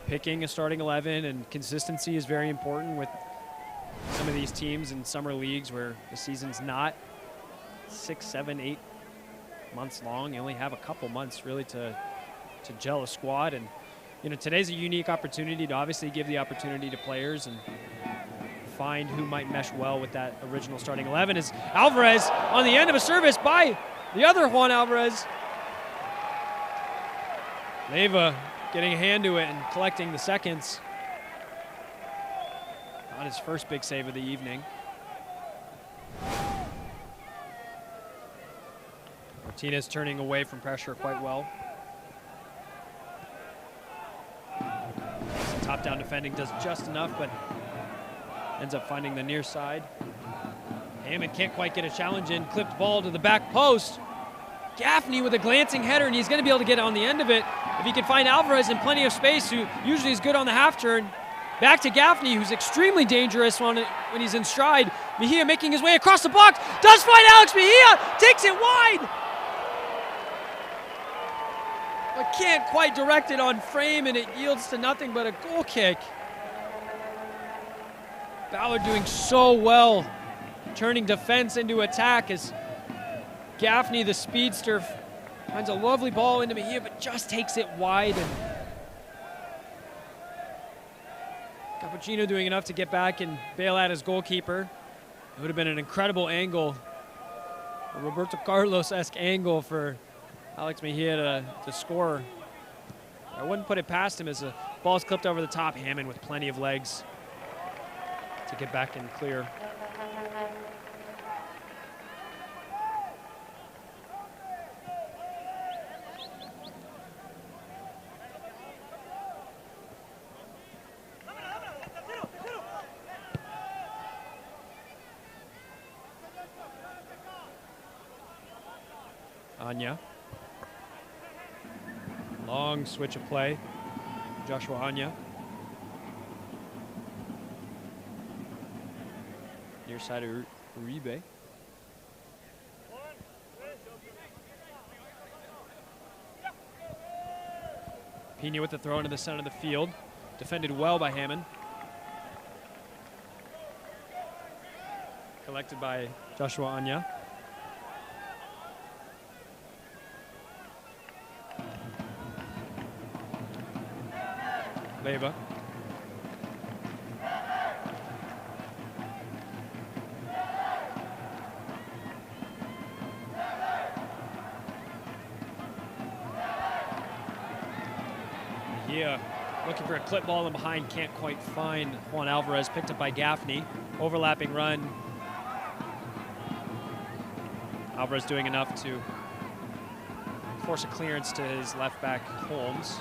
picking a starting 11, and consistency is very important with some of these teams in summer leagues where the season's not 6, 7, 8 months long. You only have a couple months really to gel a squad, and today's a unique opportunity to obviously give the opportunity to players and find who might mesh well with that original starting 11. Is Alvarez on the end of a service by the other Juan Alvarez. Leiva getting a hand to it and collecting the seconds. Not his first big save of the evening. Martinez turning away from pressure quite well. Top-down defending does just enough, but ends up finding the near side. Hammond can't quite get a challenge in. Clipped ball to the back post. Gaffney with a glancing header, and he's going to be able to get on the end of it if he can find Alvarez in plenty of space, who usually is good on the half turn. Back to Gaffney, who's extremely dangerous when he's in stride. Mejia making his way across the box. Does find Alex Mejia. Takes it wide. But can't quite direct it on frame, and it yields to nothing but a goal kick. Ballard doing so well, turning defense into attack as Gaffney, the speedster, finds a lovely ball into Mejia, but just takes it wide. And Cappuccino doing enough to get back and bail out his goalkeeper. It would have been an incredible angle, a Roberto Carlos-esque angle for Alex Mejia to score. I wouldn't put it past him as the ball's clipped over the top. Hammond with plenty of legs to get back and clear. Anya. Long switch of play. Joshua Anya. Near side of Uribe. Pena with the throw into the center of the field. Defended well by Hammond. Collected by Joshua Anya. Leiva. Mejia looking for a clip ball in behind, can't quite find Juan Alvarez, picked up by Gaffney. Overlapping run. Alvarez doing enough to force a clearance to his left back, Holmes.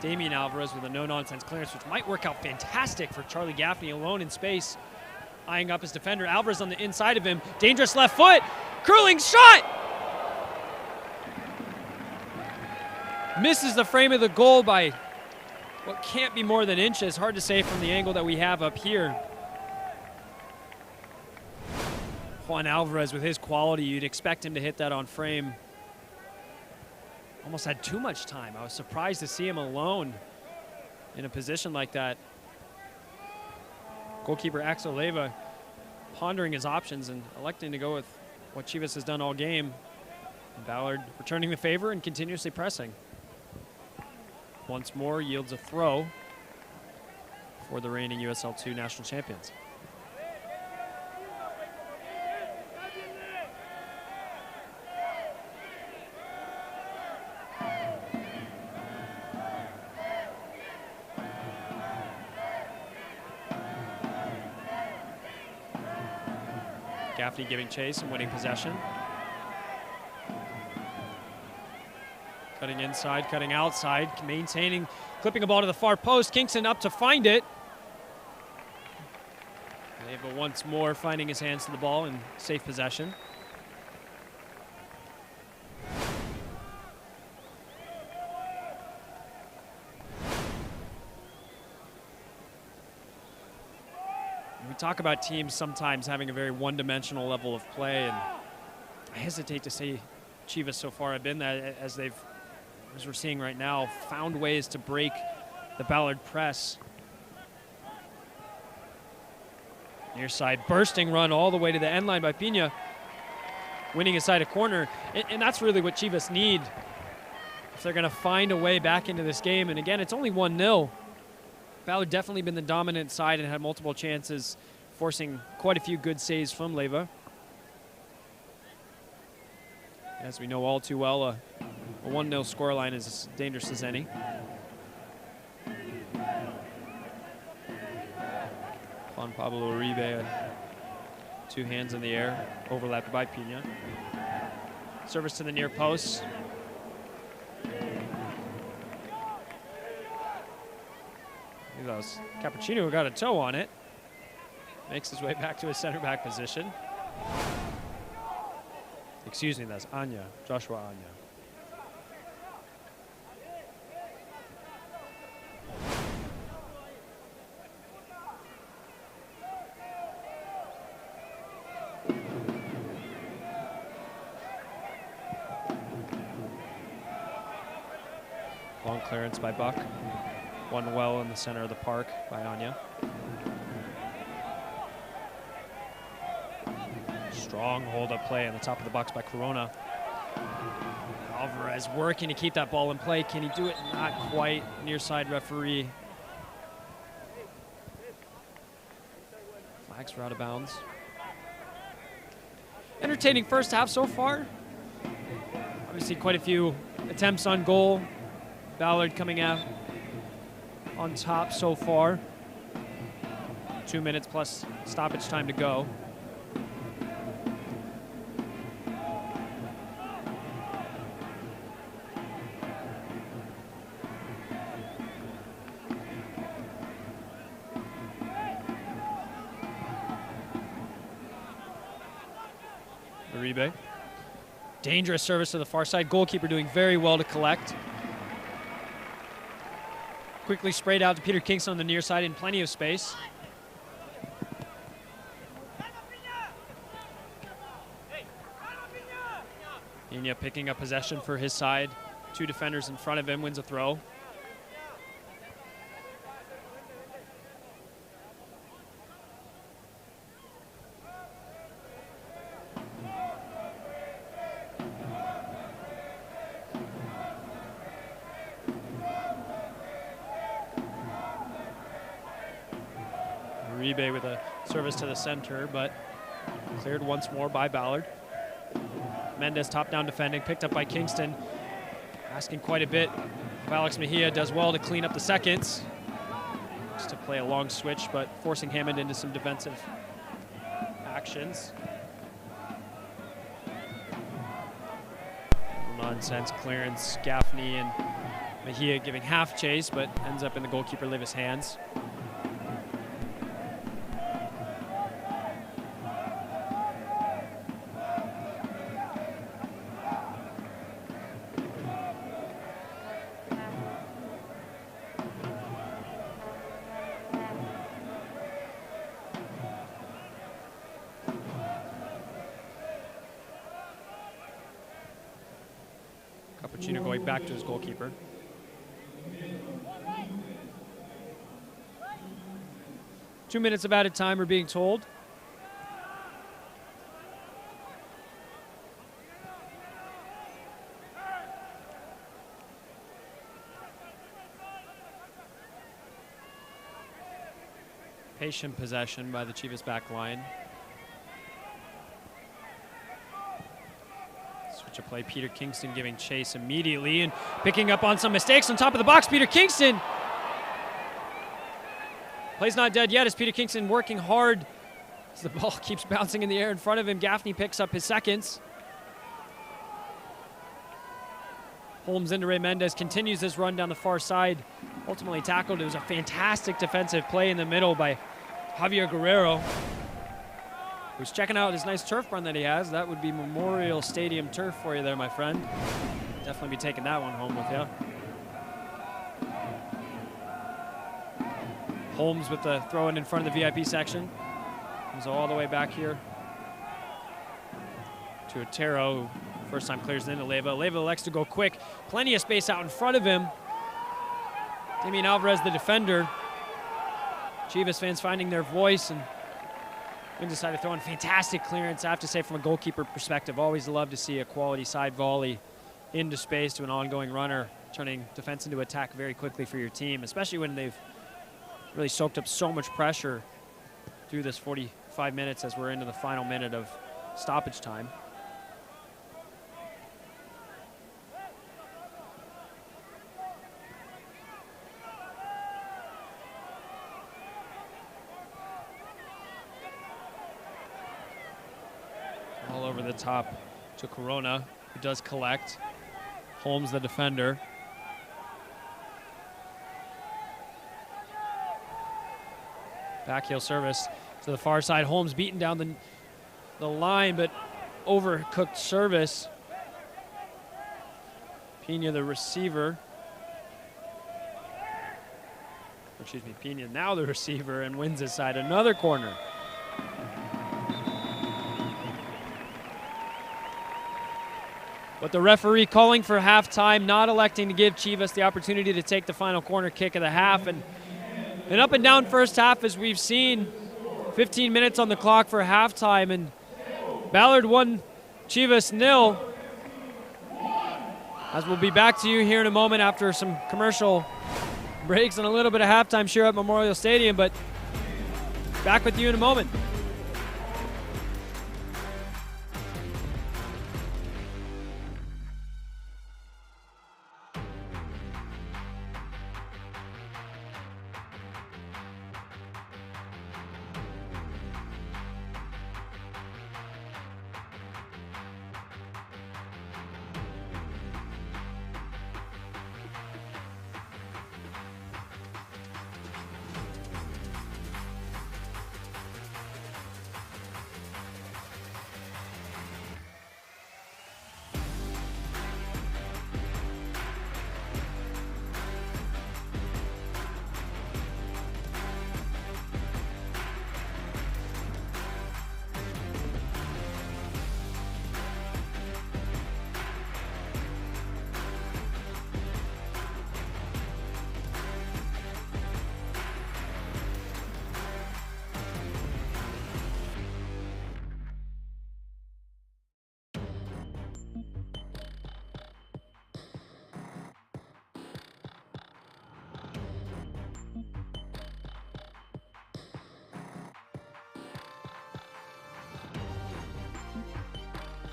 Damian Alvarez with a no-nonsense clearance, which might work out fantastic for Charlie Gaffney alone in space. Eyeing up his defender. Alvarez on the inside of him. Dangerous left foot. Curling shot! Misses the frame of the goal by what can't be more than inches. Hard to say from the angle that we have up here. Juan Alvarez, with his quality, you'd expect him to hit that on frame. Almost had too much time. I was surprised to see him alone in a position like that. Goalkeeper Axel Leiva pondering his options and electing to go with what Chivas has done all game. Ballard returning the favor and continuously pressing. Once more yields a throw for the reigning USL 2 national champions. Gaffney giving chase and winning possession. Cutting inside, cutting outside, maintaining, clipping a ball to the far post. Kingston up to find it. Leiva once more finding his hands to the ball in safe possession. We talk about teams sometimes having a very one-dimensional level of play, and I hesitate to say Chivas so far have been that, as we're seeing right now, found ways to break the Ballard press. Near side, bursting run all the way to the end line by Pena, winning inside a corner, and that's really what Chivas need. if they're going to find a way back into this game. And again, it's only 1-0. Ballard definitely been the dominant side and had multiple chances, forcing quite a few good saves from Leyva. As we know all too well, a 1-0 scoreline is as dangerous as any. Juan Pablo Uribe, 2 hands in the air, overlapped by Pina. Service to the near post. Those Cappuccino got a toe on it. Makes his way back to his center back position. Excuse me, that's Anya, Joshua Anya. Long clearance by Buck. One well in the center of the park by Anya. Strong hold-up play on the top of the box by Corona. Alvarez working to keep that ball in play. Can he do it? Not quite. Near side referee. Flags for out of bounds. Entertaining first half so far. Obviously quite a few attempts on goal. Ballard coming out on top so far. 2 minutes plus stoppage time to go. Uribe. Dangerous service to the far side. Goalkeeper doing very well to collect. Quickly sprayed out to Peter Kingston on the near side in plenty of space. Pina picking up possession for his side. 2 defenders in front of him, wins a throw. Uribe with a service to the center, but cleared once more by Ballard. Mendez top down defending, picked up by Kingston. Asking quite a bit. Alex Mejia does well to clean up the seconds. Just to play a long switch, but forcing Hammond into some defensive actions. Nonsense clearance. Gaffney and Mejia giving half chase, but ends up in the goalkeeper Levis' hands. Cappuccino going back to his goalkeeper. Two minutes of added time, we're being told. Patient possession by the Chivas back line. Switch of play, Peter Kingston giving chase immediately and picking up on some mistakes on top of the box. Peter Kingston. Play's not dead yet as Peter Kingston working hard as the ball keeps bouncing in the air in front of him. Gaffney picks up his seconds. Holmes into Ray Mendez, continues this run down the far side. Ultimately tackled. It was a fantastic defensive play in the middle by Javier Guerrero, who's checking out his nice turf run that he has. That would be Memorial Stadium turf for you there, my friend. Definitely be taking that one home with you. Holmes with the throw in front of the VIP section. Comes all the way back here to Otero, who first time clears into Leyva. Leyva elects to go quick. Plenty of space out in front of him. Damian Alvarez, the defender. Chivas fans finding their voice and decided to throw in fantastic clearance. I have to say, from a goalkeeper perspective, always love to see a quality side volley into space to an ongoing runner, turning defense into attack very quickly for your team, especially when they've really soaked up so much pressure through this 45 minutes as we're into the final minute of stoppage time. All over the top to Corona, who does collect. Holmes, the defender. Backheel service to the far side. Holmes beaten down the line, but overcooked service. Pena, the receiver. Excuse me, Pena now the receiver, and wins his side. Another corner. But the referee calling for halftime, not electing to give Chivas the opportunity to take the final corner kick of the half. And an up and down first half, as we've seen. 15 minutes on the clock for halftime, and Ballard 1, Chivas 0. As we'll be back to you here in a moment after some commercial breaks and a little bit of halftime cheer at Memorial Stadium, but back with you in a moment.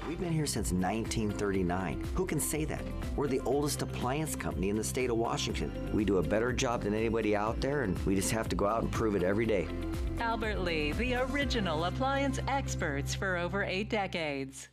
We've been here since 1939. Who can say that? We're the oldest appliance company in the state of Washington. We do a better job than anybody out there, and we just have to go out and prove it every day. Albert Lee, the original appliance experts for over 8 decades.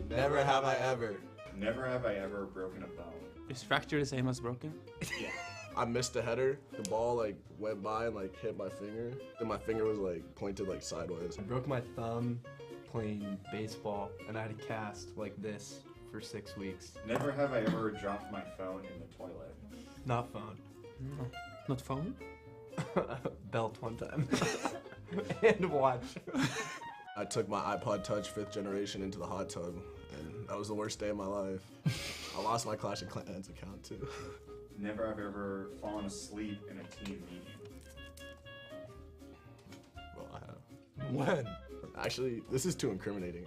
Never have I ever. Never have I ever broken a bone. Is fracture the same as broken? Yeah. I missed a header. The ball like went by and like hit my finger. Then my finger was like pointed like sideways. I broke my thumb playing baseball, and I had a cast like this for 6 weeks. Never have I ever dropped my phone in the toilet. Not phone. No. Not phone? Belt one time. And watch. I took my iPod Touch 5th generation into the hot tub, and that was the worst day of my life. I lost my Clash of Clans account too. Never have I ever fallen asleep in a team meeting. Well, I have. When? Actually, this is too incriminating.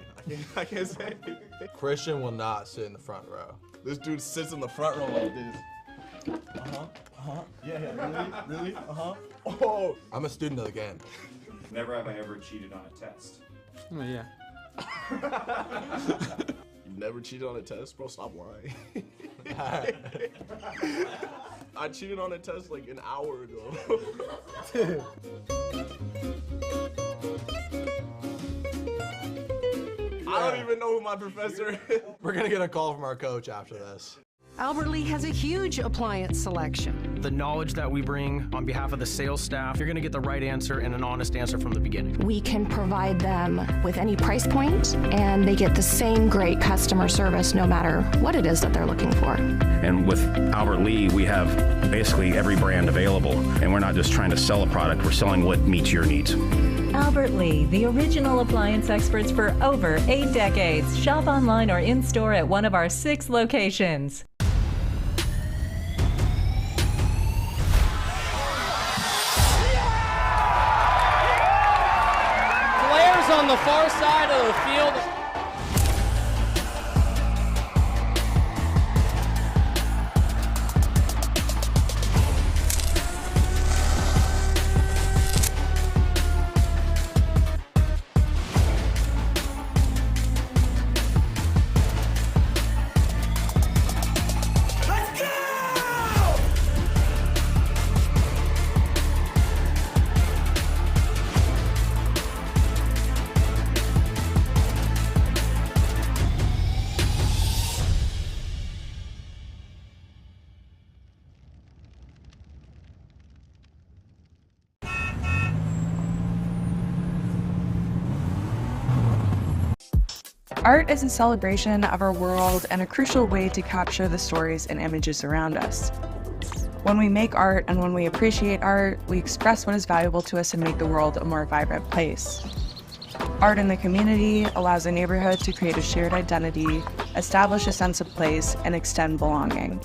I can't say. Christian will not sit in the front row. This dude sits in the front row like this. Yeah, really? Oh! I'm a student of the game. Never have I ever cheated on a test. Oh, yeah. You never cheated on a test? Bro, stop lying. I cheated on a test like an hour ago. I don't even know who my professor is. We're gonna get a call from our coach after this. Albert Lee has a huge appliance selection. The knowledge that we bring on behalf of the sales staff, you're going to get the right answer and an honest answer from the beginning. We can provide them with any price point, and they get the same great customer service no matter what it is that they're looking for. And with Albert Lee, we have basically every brand available. And we're not just trying to sell a product, we're selling what meets your needs. Albert Lee, the original appliance experts for over 8 decades. Shop online or in-store at one of our 6 locations. Players on the far side of the field. Art is a celebration of our world and a crucial way to capture the stories and images around us. When we make art and when we appreciate art, we express what is valuable to us and make the world a more vibrant place. Art in the community allows a neighborhood to create a shared identity, establish a sense of place, and extend belonging.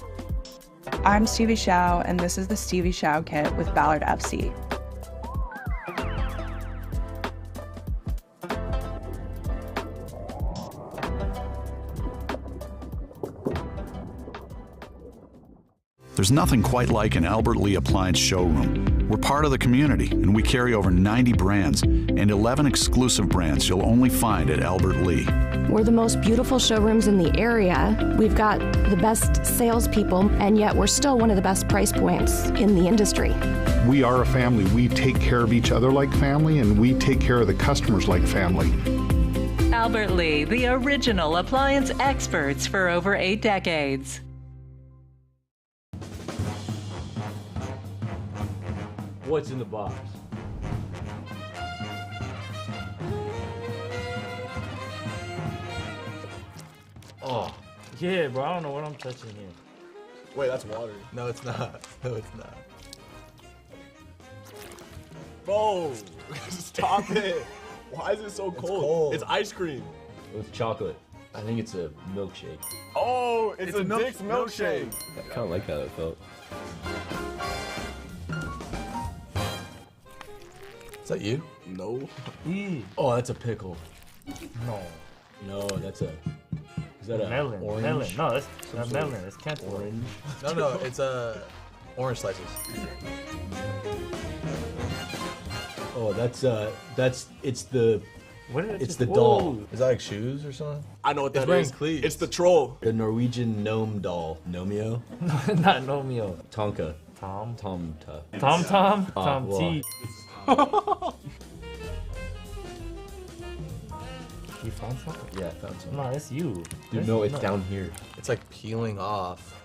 I'm Stevie Shao, and this is the Stevie Shao Kit with Ballard FC. There's nothing quite like an Albert Lee appliance showroom. We're part of the community, and we carry over 90 brands and 11 exclusive brands you'll only find at Albert Lee. We're the most beautiful showrooms in the area. We've got the best salespeople, and yet we're still one of the best price points in the industry. We are a family. We take care of each other like family, and we take care of the customers like family. Albert Lee, the original appliance experts for over 8 decades. What's in the box? Oh, yeah, bro. I don't know what I'm touching here. Wait, that's water. No, it's not. No, it's not. Bro, stop it. Why is it so cold? It's ice cream. With chocolate. I think it's a milkshake. Oh, it's a Dick's milkshake. I kind of like how it felt. Is that you? No. Oh, that's a pickle. No. No, that's a... Is that a melon? orange? Melon. No, that's not melon. It's cantaloupe. Orange. No, it's orange slices. Oh, it's the... What did it's the doll. Is that like shoes or something? I know what that wearing is. cleats. It's the troll. The Norwegian gnome doll. Nomeo? Not Nomeo. Tonka. Tom. Tom T. You found something? Yeah, I found something. No, that's you. Dude, no, it's down here. It's like peeling off.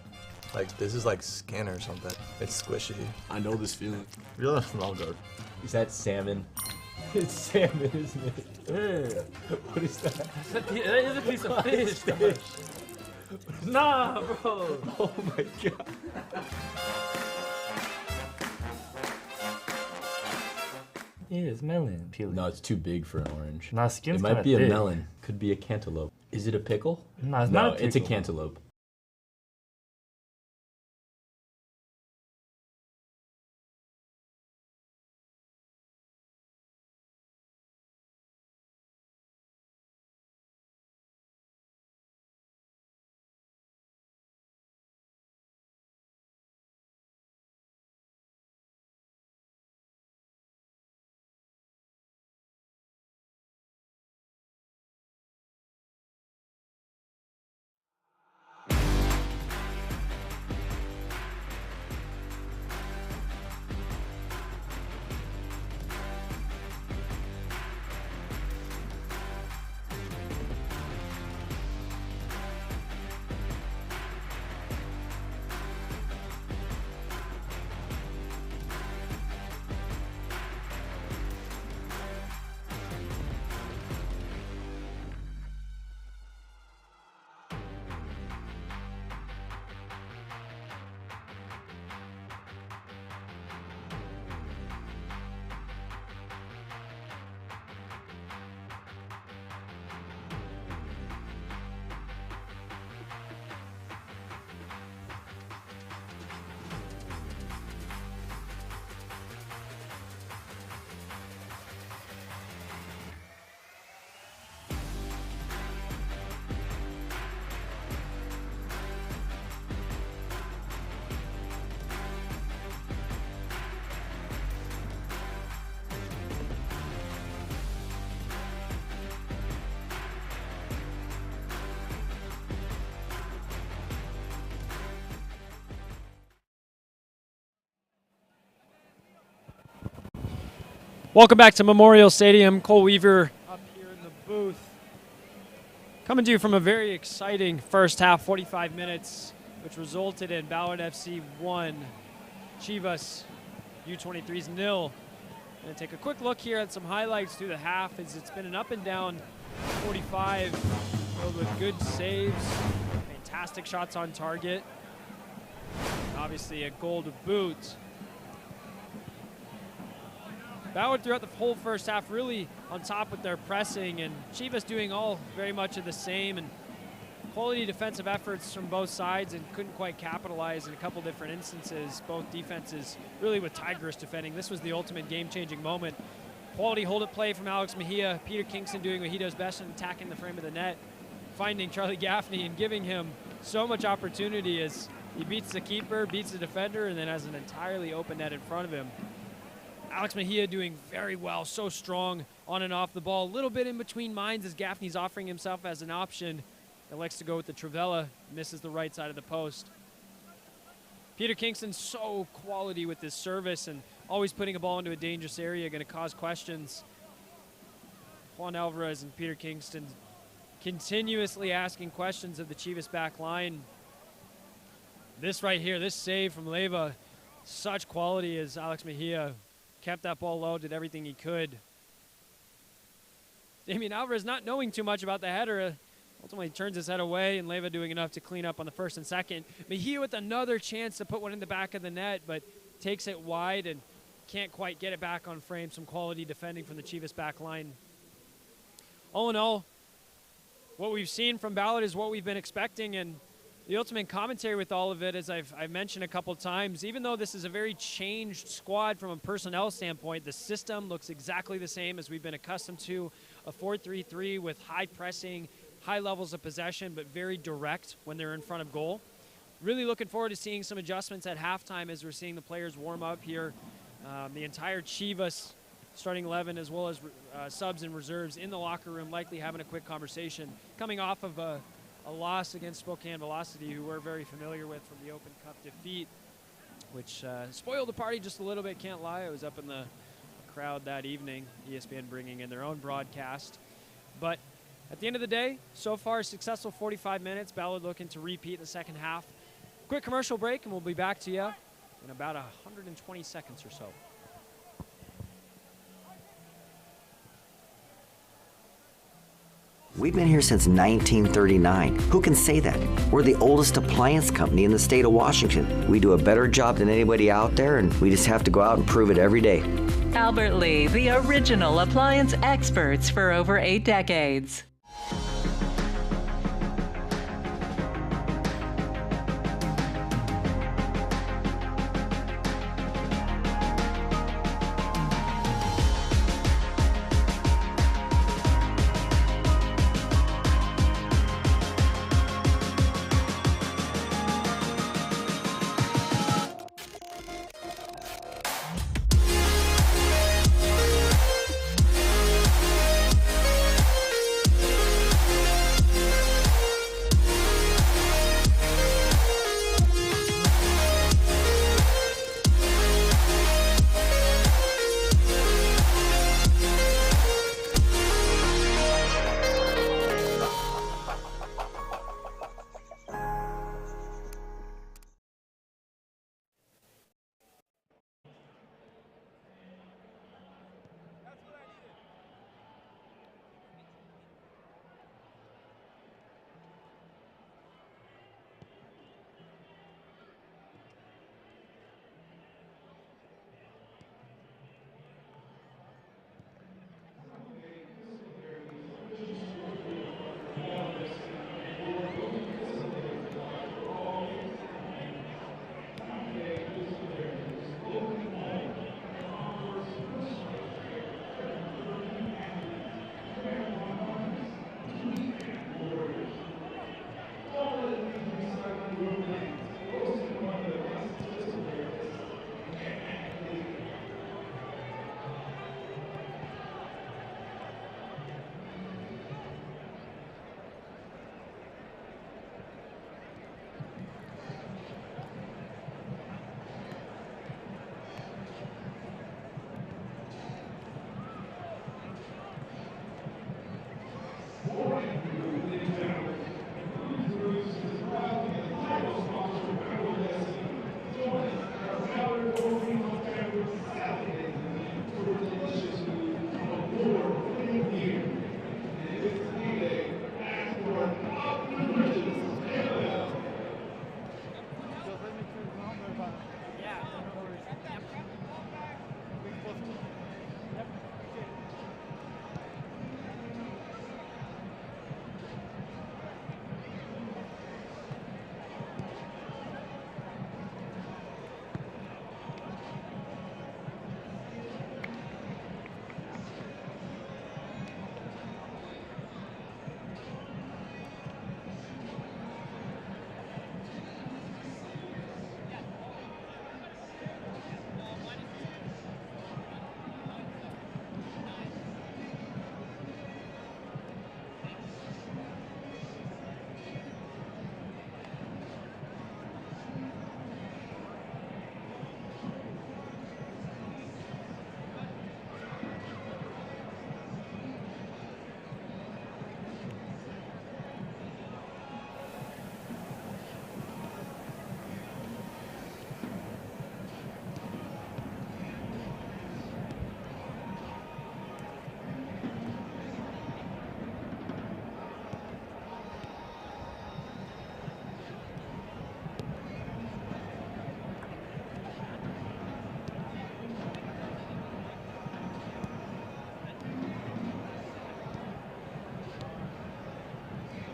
Like this is like skin or something. It's squishy. I know this feeling. It doesn't smell good. Is that salmon? It's salmon, isn't it? Yeah. What is that? That is a piece of fish. Nah, bro. Oh my god. Yeah, it's melon peeling. No, it's too big for an orange. Nah, skin's It might be kinda a thick. melon. Could be a cantaloupe. Is it a pickle? Nah, it's no, not a it's a pickle. cantaloupe. Welcome back to Memorial Stadium. Cole Weaver up here in the booth. Coming to you from a very exciting first half, 45 minutes, which resulted in Ballard FC 1, Chivas U23's 0. Going to take a quick look here at some highlights through the half, as it's been an up and down 45, filled with good saves, fantastic shots on target, and obviously a goal to boot. Ballard throughout the whole first half really on top with their pressing, and Chivas doing all very much of the same, and quality defensive efforts from both sides, and couldn't quite capitalize in a couple different instances. Both defenses really with Tigers defending. This was the ultimate game-changing moment. Quality hold-up play from Alex Mejia. Peter Kingston doing what he does best in attacking the frame of the net, finding Charlie Gaffney and giving him so much opportunity as he beats the keeper, beats the defender, and then has an entirely open net in front of him. Alex Mejia doing very well, so strong on and off the ball. A little bit in between minds as Gaffney's offering himself as an option. Elects to go with the Trivella, misses the right side of the post. Peter Kingston, so quality with his service and always putting a ball into a dangerous area, going to cause questions. Juan Alvarez and Peter Kingston continuously asking questions of the Chivas back line. This right here, this save from Leyva, such quality as Alex Mejia kept that ball low, did everything he could. Damian Alvarez not knowing too much about the header, ultimately turns his head away, and Leyva doing enough to clean up on the first and second. Mejia with another chance to put one in the back of the net, but takes it wide and can't quite get it back on frame. Some quality defending from the Chivas back line. All in all, what we've seen from Ballard is what we've been expecting, and the ultimate commentary with all of it, as I've mentioned a couple times, even though this is a very changed squad from a personnel standpoint, the system looks exactly the same as we've been accustomed to, a 4-3-3 with high pressing, high levels of possession, but very direct when they're in front of goal. Really looking forward to seeing some adjustments at halftime as we're seeing the players warm up here. The entire Chivas starting 11 as well as subs and reserves in the locker room, likely having a quick conversation, coming off of a loss against Spokane Velocity, who we're very familiar with from the Open Cup defeat, which spoiled the party just a little bit, can't lie. I was up in the crowd that evening, ESPN bringing in their own broadcast. But at the end of the day, so far a successful 45 minutes. Ballard looking to repeat in the second half. Quick commercial break, and we'll be back to you in about 120 seconds or so. We've been here since 1939. Who can say that? We're the oldest appliance company in the state of Washington. We do a better job than anybody out there, and we just have to go out and prove it every day. Albert Lee, the original appliance experts for over 8 decades.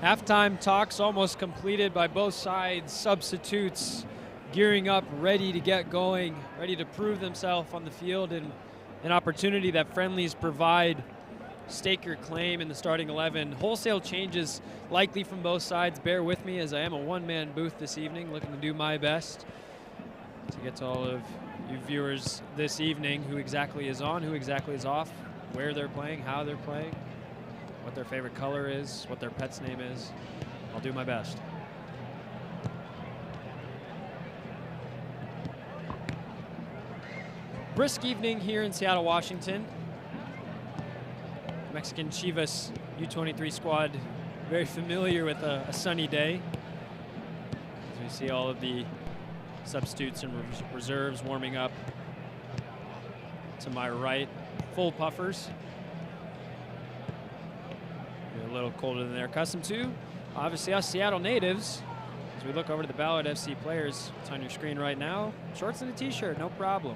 Halftime talks almost completed by both sides. Substitutes gearing up, ready to get going, ready to prove themselves on the field, and an opportunity that friendlies provide. Stake your claim in the starting 11. Wholesale changes likely from both sides. Bear with me as I am a one-man booth this evening, looking to do my best to get to all of you viewers this evening who exactly is on, who exactly is off, where they're playing, how they're playing, what their favorite color is, what their pet's name is. I'll do my best. Brisk evening here in Seattle, Washington. Mexican Chivas U23 squad very familiar with a sunny day. As we see all of the substitutes and reserves warming up. To my right, full puffers. They're a little colder than they're accustomed to. Obviously us Seattle natives, as we look over to the Ballard FC players, it's on your screen right now. Shorts and a t-shirt, no problem.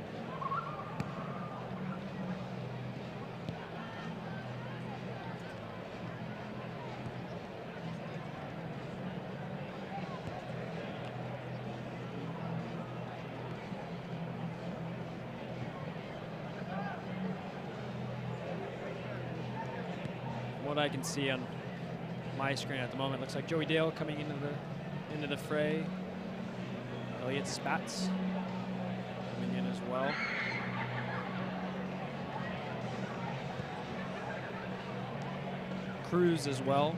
What I can see on my screen at the moment, looks like Joey Dale coming into the fray. Elliot Spatz coming in as well. Cruz as well.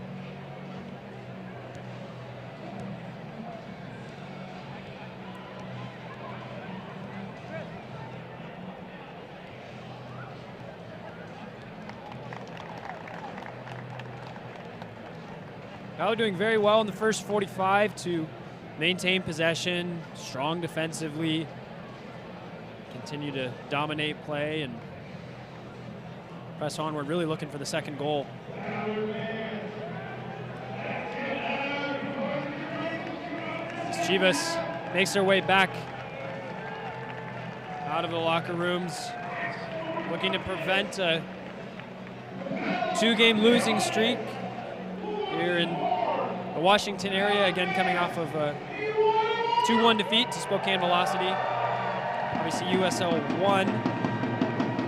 Ballard doing very well in the first 45 to maintain possession, strong defensively, continue to dominate play and press onward, really looking for the second goal. As Chivas makes their way back out of the locker rooms, looking to prevent a two-game losing streak here in the Washington area, again coming off of a 2-1 defeat to Spokane Velocity. Obviously USL 1,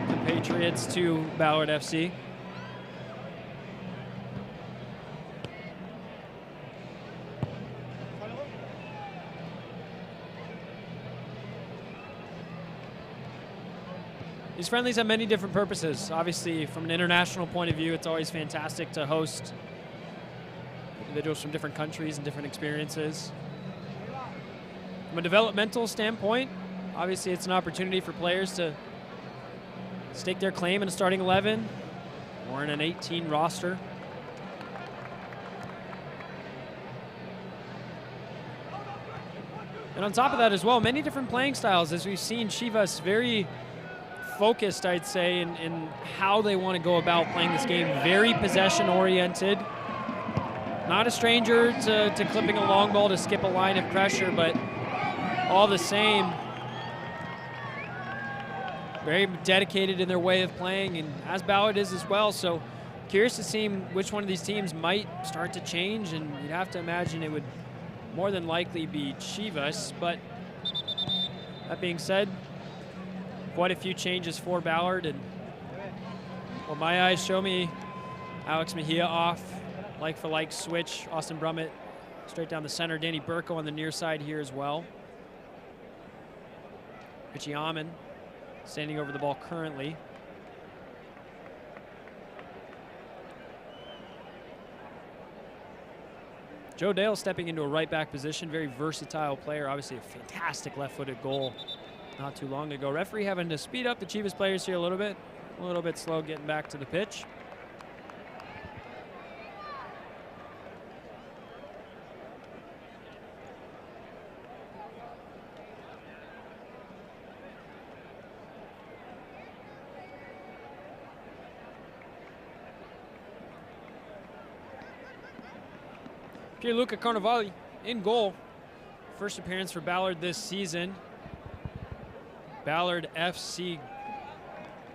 the Patriots to Ballard FC. These friendlies have many different purposes. Obviously, from an international point of view, it's always fantastic to host individuals from different countries and different experiences. From a developmental standpoint, obviously it's an opportunity for players to stake their claim in a starting 11 or in an 18 roster. And on top of that as well, many different playing styles, as we've seen Chivas very focused, I'd say, in how they want to go about playing this game. Very possession-oriented. Not a stranger to clipping a long ball to skip a line of pressure, but all the same, very dedicated in their way of playing, and as Ballard is as well. So curious to see which one of these teams might start to change, and you'd have to imagine it would more than likely be Chivas. But that being said, quite a few changes for Ballard, and what my eyes show me, Alex Mejia off, like for like switch. Austin Brummett straight down the center. Danny Burko on the near side here as well. Richie Amon standing over the ball currently. Joe Dale stepping into a right back position. Very versatile player. Obviously a fantastic left-footed goal not too long ago. Referee having to speed up the Chivas players here a little bit slow getting back to the pitch. Pierluca Carnevali in goal. First appearance for Ballard this season. Ballard FC,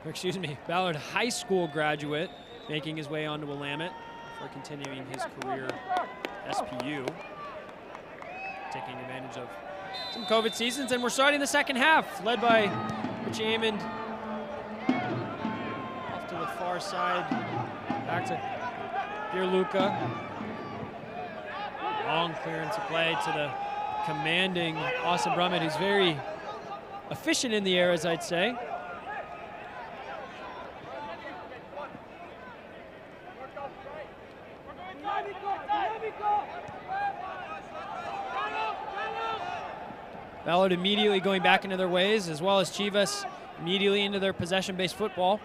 or excuse me, Ballard High School graduate, making his way onto Willamette before continuing his career SPU, taking advantage of some COVID seasons. And we're starting the second half, led by Richie Amond off to the far side, back to Pierluca. Long clearance of play to the commanding Austin Brummett, who's very efficient in the air, as I'd say. Ballard immediately going back into their ways, as well as Chivas immediately into their possession-based football.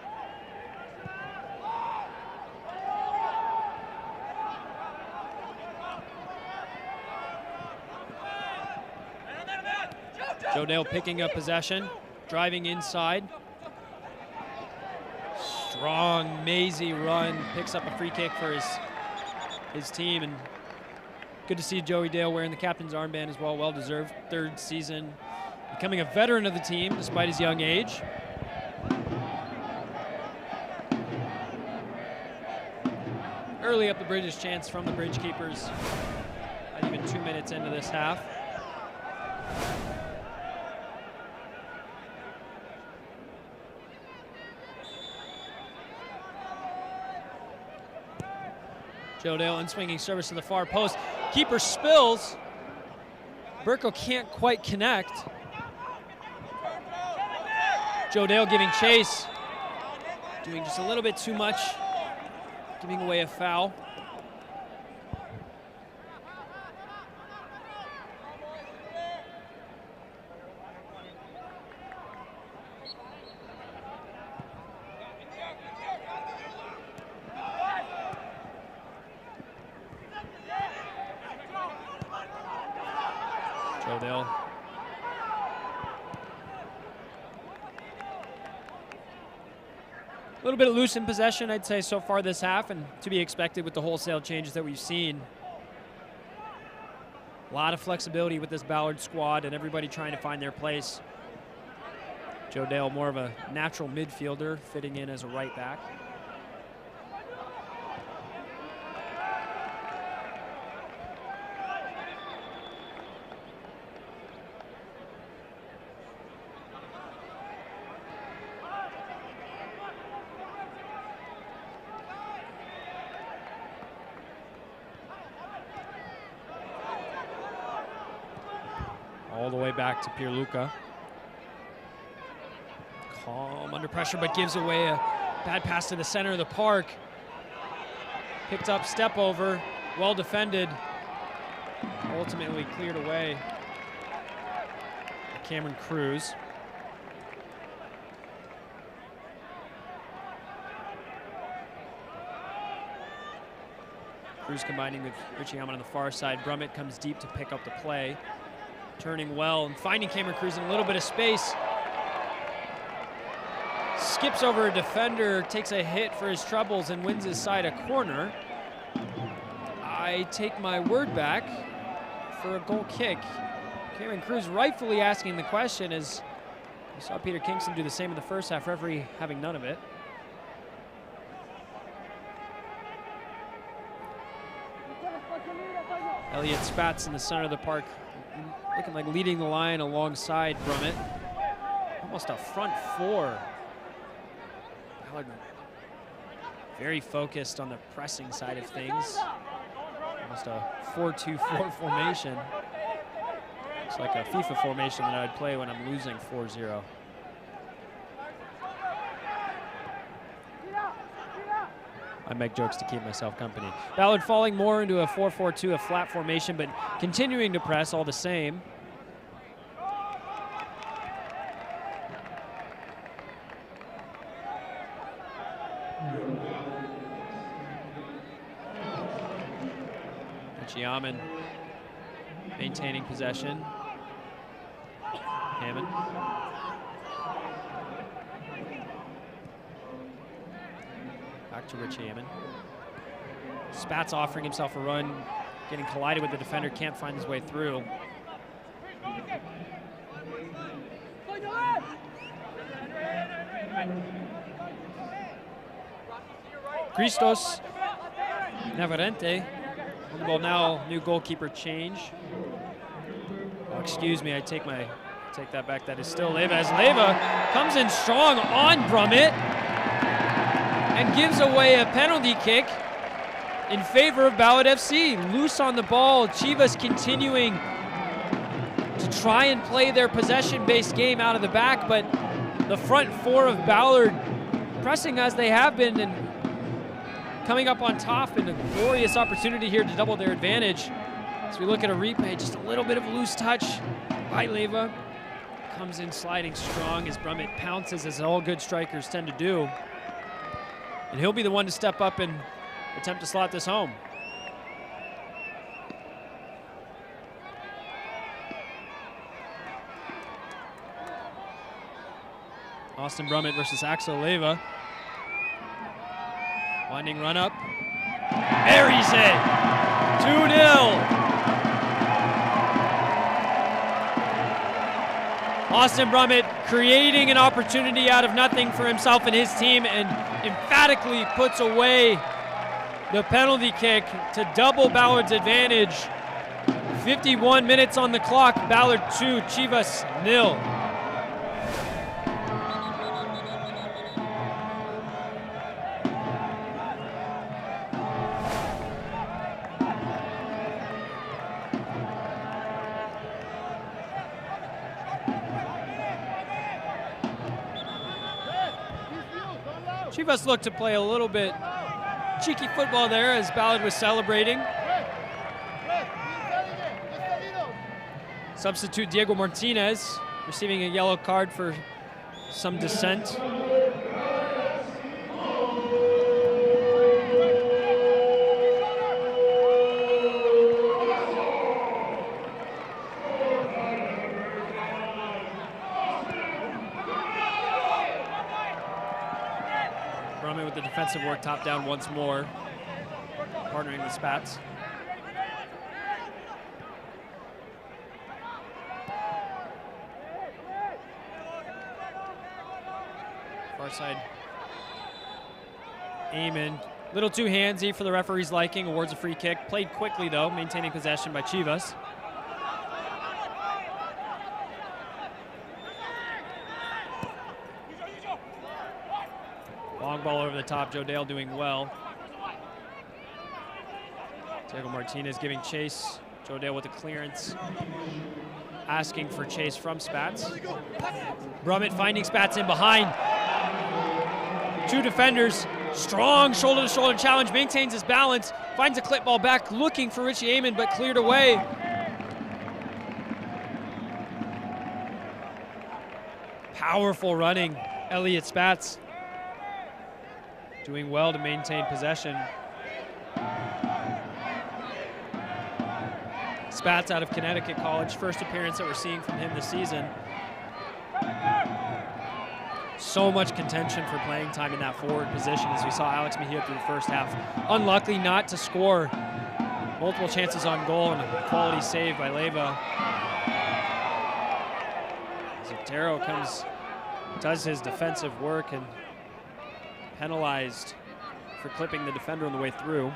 Joe Dale picking up possession, driving inside. Strong, mazy run, picks up a free kick for his team, and good to see Joey Dale wearing the captain's armband as well. Well-deserved, third season, becoming a veteran of the team despite his young age. Early up the bridge's chance from the bridge keepers. Not even 2 minutes into this half. Joe Dale unswinging service to the far post. Keeper spills. Burko can't quite connect. Joe Dale giving chase. Doing just a little bit too much. Giving away a foul. Joe Dale. A little bit loose in possession, I'd say, so far this half, and to be expected with the wholesale changes that we've seen. A lot of flexibility with this Ballard squad and everybody trying to find their place. Joe Dale, more of a natural midfielder, fitting in as a right back. All the way back to Pierluca. Calm under pressure, but gives away a bad pass to the center of the park. Picked up, step over, well defended. Ultimately cleared away by Cameron Cruz. Cruz combining with Richie Amon on the far side. Brummett comes deep to pick up the play. Turning well and finding Cameron Cruz in a little bit of space. Skips over a defender, takes a hit for his troubles and wins his side a corner. I take my word back for a goal kick. Cameron Cruz rightfully asking the question, as we saw Peter Kingston do the same in the first half, referee having none of it. Elliot Spatz in the center of the park, looking like leading the line alongside Brummett. Almost a front four. Ballard very focused on the pressing side of things. Almost a 4-2-4 formation. It's like a FIFA formation that I'd play when I'm losing 4-0. I make jokes to keep myself company. Ballard falling more into a 4-4-2, a flat formation, but continuing to press all the same. Chiaman maintaining possession. Hammond. Back to Richie Hammond. Spatz offering himself a run, getting collided with the defender, can't find his way through. Christos Navarrete. On the ball now, new goalkeeper change. Oh, excuse me, I take that back. That is still Leyva, as Leyva comes in strong on Brummett and gives away a penalty kick in favor of Ballard FC. Loose on the ball, Chivas continuing to try and play their possession-based game out of the back, but the front four of Ballard pressing as they have been and coming up on top, and a glorious opportunity here to double their advantage. As we look at a replay, just a little bit of a loose touch by Leyva. Comes in sliding strong as Brummett pounces, as all good strikers tend to do. And he'll be the one to step up and attempt to slot this home. Austin Brummett versus Axel Leyva. Winding run up. Arise, 2-0. Austin Brummett creating an opportunity out of nothing for himself and his team, and emphatically puts away the penalty kick to double Ballard's advantage. 51 minutes on the clock, Ballard 2, Chivas 0. Chivas looked to play a little bit cheeky football there as Ballard was celebrating. Substitute Diego Martinez receiving a yellow card for some dissent. With the defensive work, top down once more, partnering with Spats. Far side, Eamon, little too handsy for the referee's liking, awards a free kick. Played quickly though, maintaining possession by Chivas. Long ball over the top, Joe Dale doing well. Diego Martinez giving chase. Joe Dale with the clearance. Asking for chase from Spats. Brummett finding Spats in behind. Two defenders, strong shoulder-to-shoulder challenge, maintains his balance, finds a clip ball back, looking for Richie Eamon, but cleared away. Powerful running, Elliot Spats. Doing well to maintain possession. Spats out of Connecticut College, first appearance that we're seeing from him this season. So much contention for playing time in that forward position as we saw Alex Mejia through the first half. Unlucky not to score. Multiple chances on goal and a quality save by Leyva. Zotero does his defensive work and penalized for clipping the defender on the way through.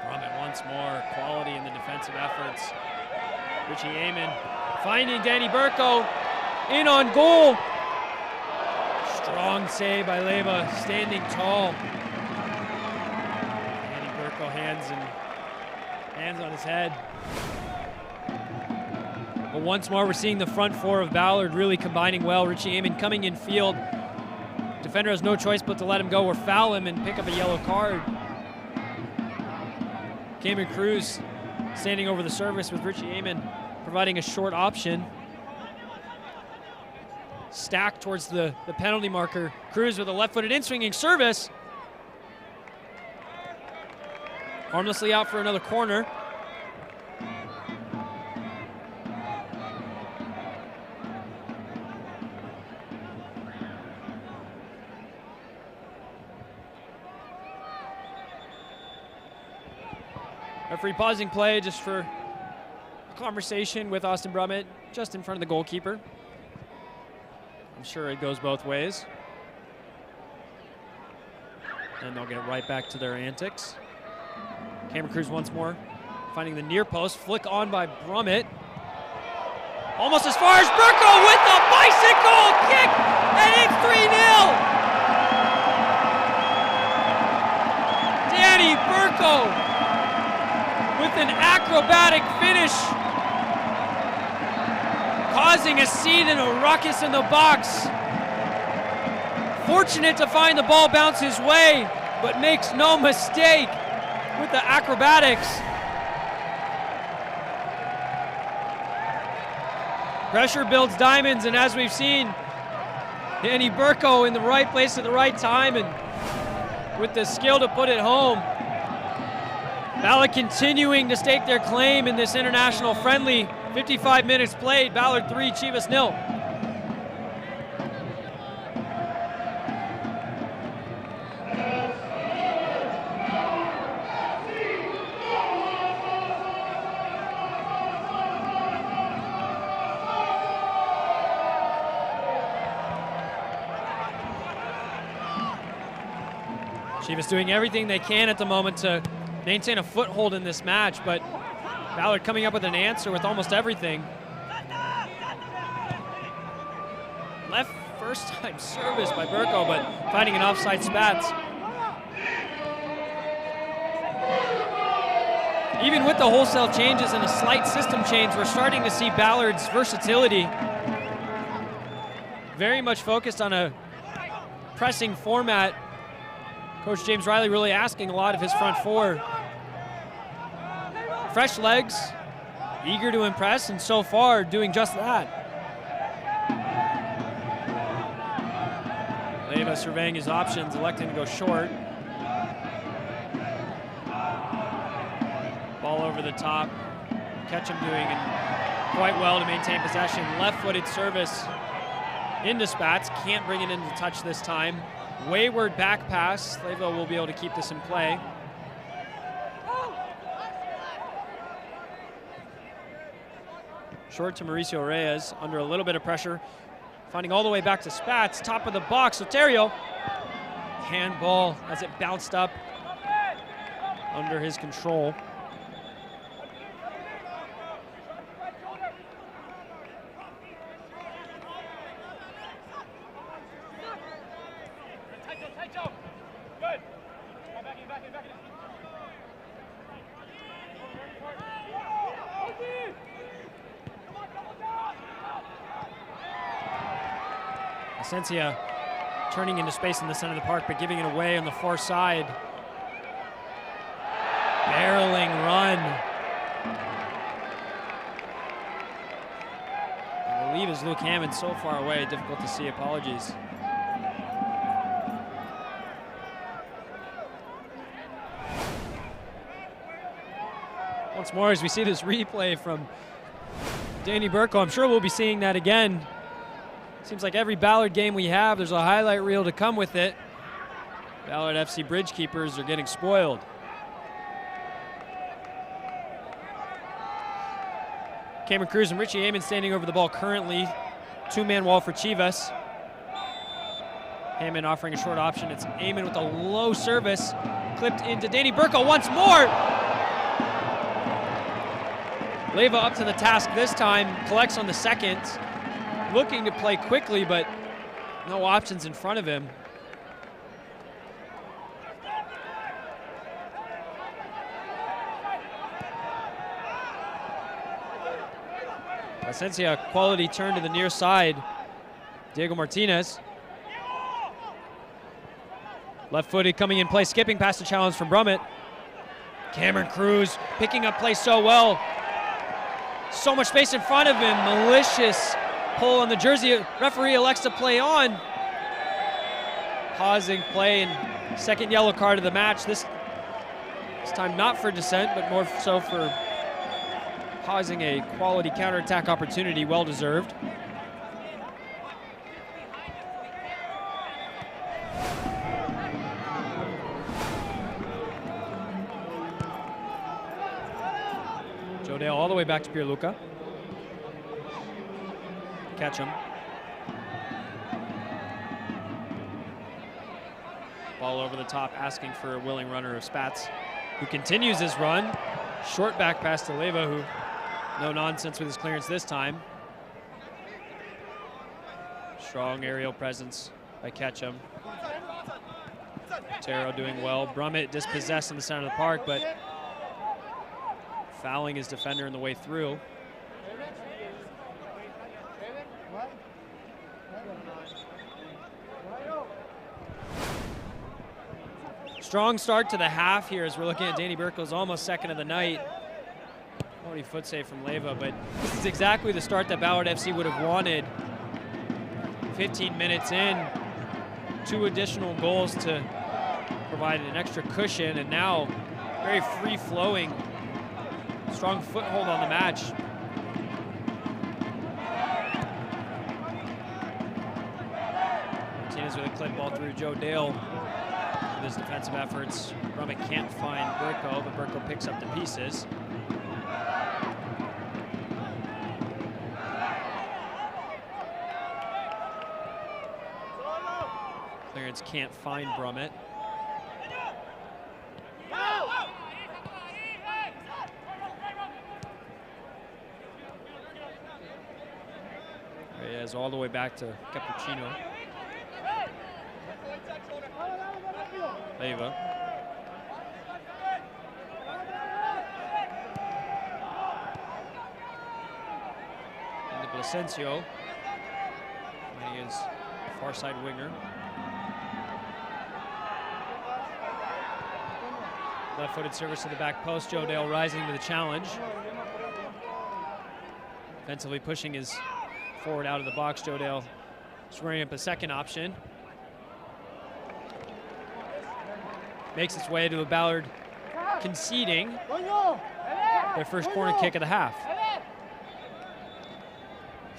Brummett once more, quality in the defensive efforts. Richie Eamon finding Danny Burko, in on goal. Strong save by Leyva, standing tall. Danny Burko hands on his head. But once more, we're seeing the front four of Ballard really combining well. Richie Eamon coming in field. Defender has no choice but to let him go or foul him and pick up a yellow card. Cameron Cruz standing over the service with Richie Eamon providing a short option. Stacked towards the penalty marker. Cruz with a left-footed in-swinging service. Harmlessly out for another corner. Referee pausing play just for a conversation with Austin Brummett, just in front of the goalkeeper. I'm sure it goes both ways. And they'll get right back to their antics. Cameron Cruz once more, finding the near post, flick on by Brummett. Almost as far as Burko with the bicycle kick, and it's 3-0. Danny Burko with an acrobatic finish, causing a scene and a ruckus in the box. Fortunate to find the ball bounce his way, but makes no mistake with the acrobatics. Pressure builds diamonds, and as we've seen, Danny Burko in the right place at the right time and with the skill to put it home. Ballard continuing to stake their claim in this international friendly. 55 minutes played, Ballard 3, Chivas 0. Chivas doing everything they can at the moment to maintain a foothold in this match, but Ballard coming up with an answer with almost everything. Left first time service by Burko, but finding an offside Spats. Even with the wholesale changes and a slight system change, we're starting to see Ballard's versatility. Very much focused on a pressing format. Coach James Riley really asking a lot of his front four. Fresh legs, eager to impress, and so far doing just that. Leyva surveying his options, electing to go short. Ball over the top. Ketchum doing quite well to maintain possession. Left-footed service into Spats. Can't bring it into touch this time. Wayward back pass. Leyva will be able to keep this in play. Short to Mauricio Reyes, under a little bit of pressure. Finding all the way back to Spats, top of the box, Soterio. Handball as it bounced up under his control. Asencia turning into space in the center of the park, but giving it away on the far side. Barreling run. I believe is Luke Hammond so far away, difficult to see. Apologies. Once more, as we see this replay from Danny Burko, I'm sure we'll be seeing that again. Seems like every Ballard game we have, there's a highlight reel to come with it. Ballard FC bridge keepers are getting spoiled. Cameron Cruz and Richie Amon standing over the ball currently. Two-man wall for Chivas. Amon offering a short option. It's Amon with a low service. Clipped into Danny Burko once more. Leyva up to the task this time, collects on the second. Looking to play quickly, but no options in front of him. Asencia, quality turn to the near side. Diego Martinez. Left-footed coming in play, skipping past the challenge from Brummett. Cameron Cruz picking up play so well. So much space in front of him. Malicious pull on the jersey. Referee elects to play on. Pausing play and second yellow card of the match. This time not for dissent, but more so for pausing a quality counterattack opportunity, well deserved. Joe Dale all the way back to Pierluca. Catch him. Ball over the top, asking for a willing runner of Spats, who continues his run. Short back pass to Leyva, who no nonsense with his clearance this time. Strong aerial presence by Ketchum. Taro doing well. Brummett dispossessed in the center of the park, but fouling his defender in the way through. Strong start to the half here as we're looking at Danny Burkle's almost second of the night. Only foot save from Leyva, but this is exactly the start that Ballard FC would have wanted. 15 minutes in, 2 additional goals to provide an extra cushion, and now very free-flowing, strong foothold on the match. Martinez with a clip ball through Joe Dale. With his defensive efforts, Brummett can't find Burko, but Burko picks up the pieces. Clearance can't find Brummett. There he is, all the way back to Cappuccino. Leyva. Into Placencio. He is far side winger. Left-footed service to the back post. Joe Dale rising to the challenge. Defensively pushing his forward out of the box. Joe Dale squaring up a second option. Makes its way to a Ballard conceding their first corner kick of the half.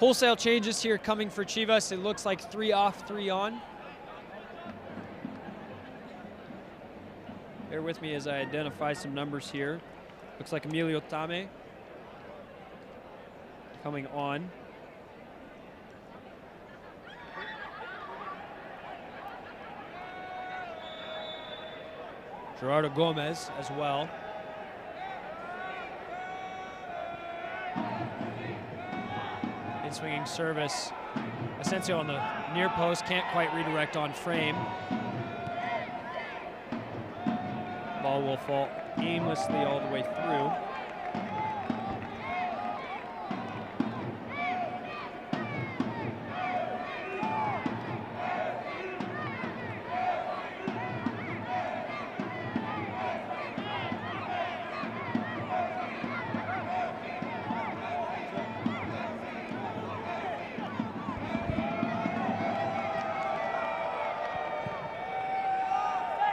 Wholesale changes here coming for Chivas. It looks like 3 off, 3 on. Bear with me as I identify some numbers here. Looks like Emilio Tame coming on. Gerardo Gomez as well. In swinging service. Asensio on the near post, can't quite redirect on frame. Ball will fall aimlessly all the way through.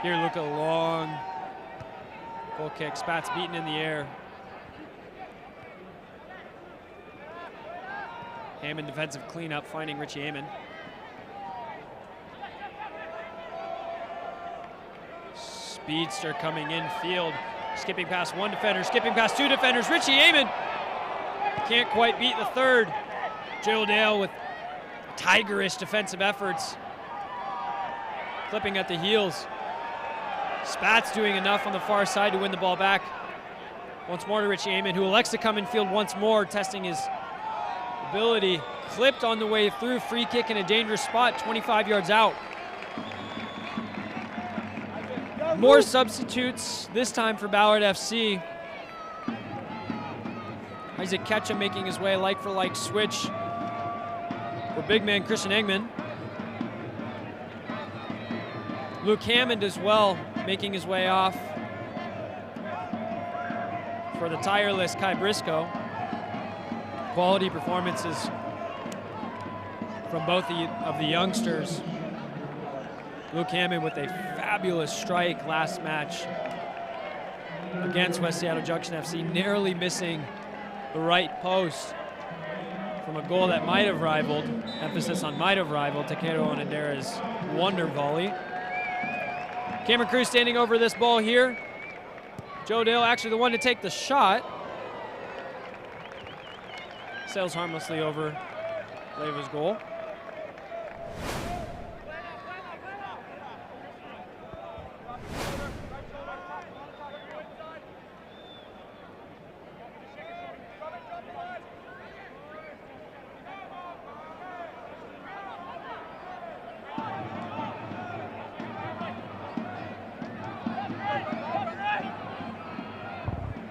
Here, look at a long goal kick. Spats beaten in the air. Hammond defensive cleanup, finding Richie Amon. Speedster coming in field. Skipping past 1 defender, skipping past 2 defenders. Richie Amon can't quite beat the third. Joe Dale with tigerish defensive efforts. Clipping at the heels. Spats doing enough on the far side to win the ball back. Once more to Richie Amon, who elects to come in field once more, testing his ability. Clipped on the way through, free kick in a dangerous spot, 25 yards out. More substitutes, this time for Ballard FC. Isaac Ketchum making his way like for like switch for big man Christian Engman. Luke Hammond as well, making his way off for the tireless Kai Briscoe. Quality performances from both of the youngsters. Luke Hammond with a fabulous strike last match against West Seattle Junction FC, narrowly missing the right post from a goal that might have rivaled, emphasis on might have rivaled, Takeru Onodera's wonder volley. Camera crew standing over this ball here. Joe Dale actually the one to take the shot. Sails harmlessly over Leiva's goal.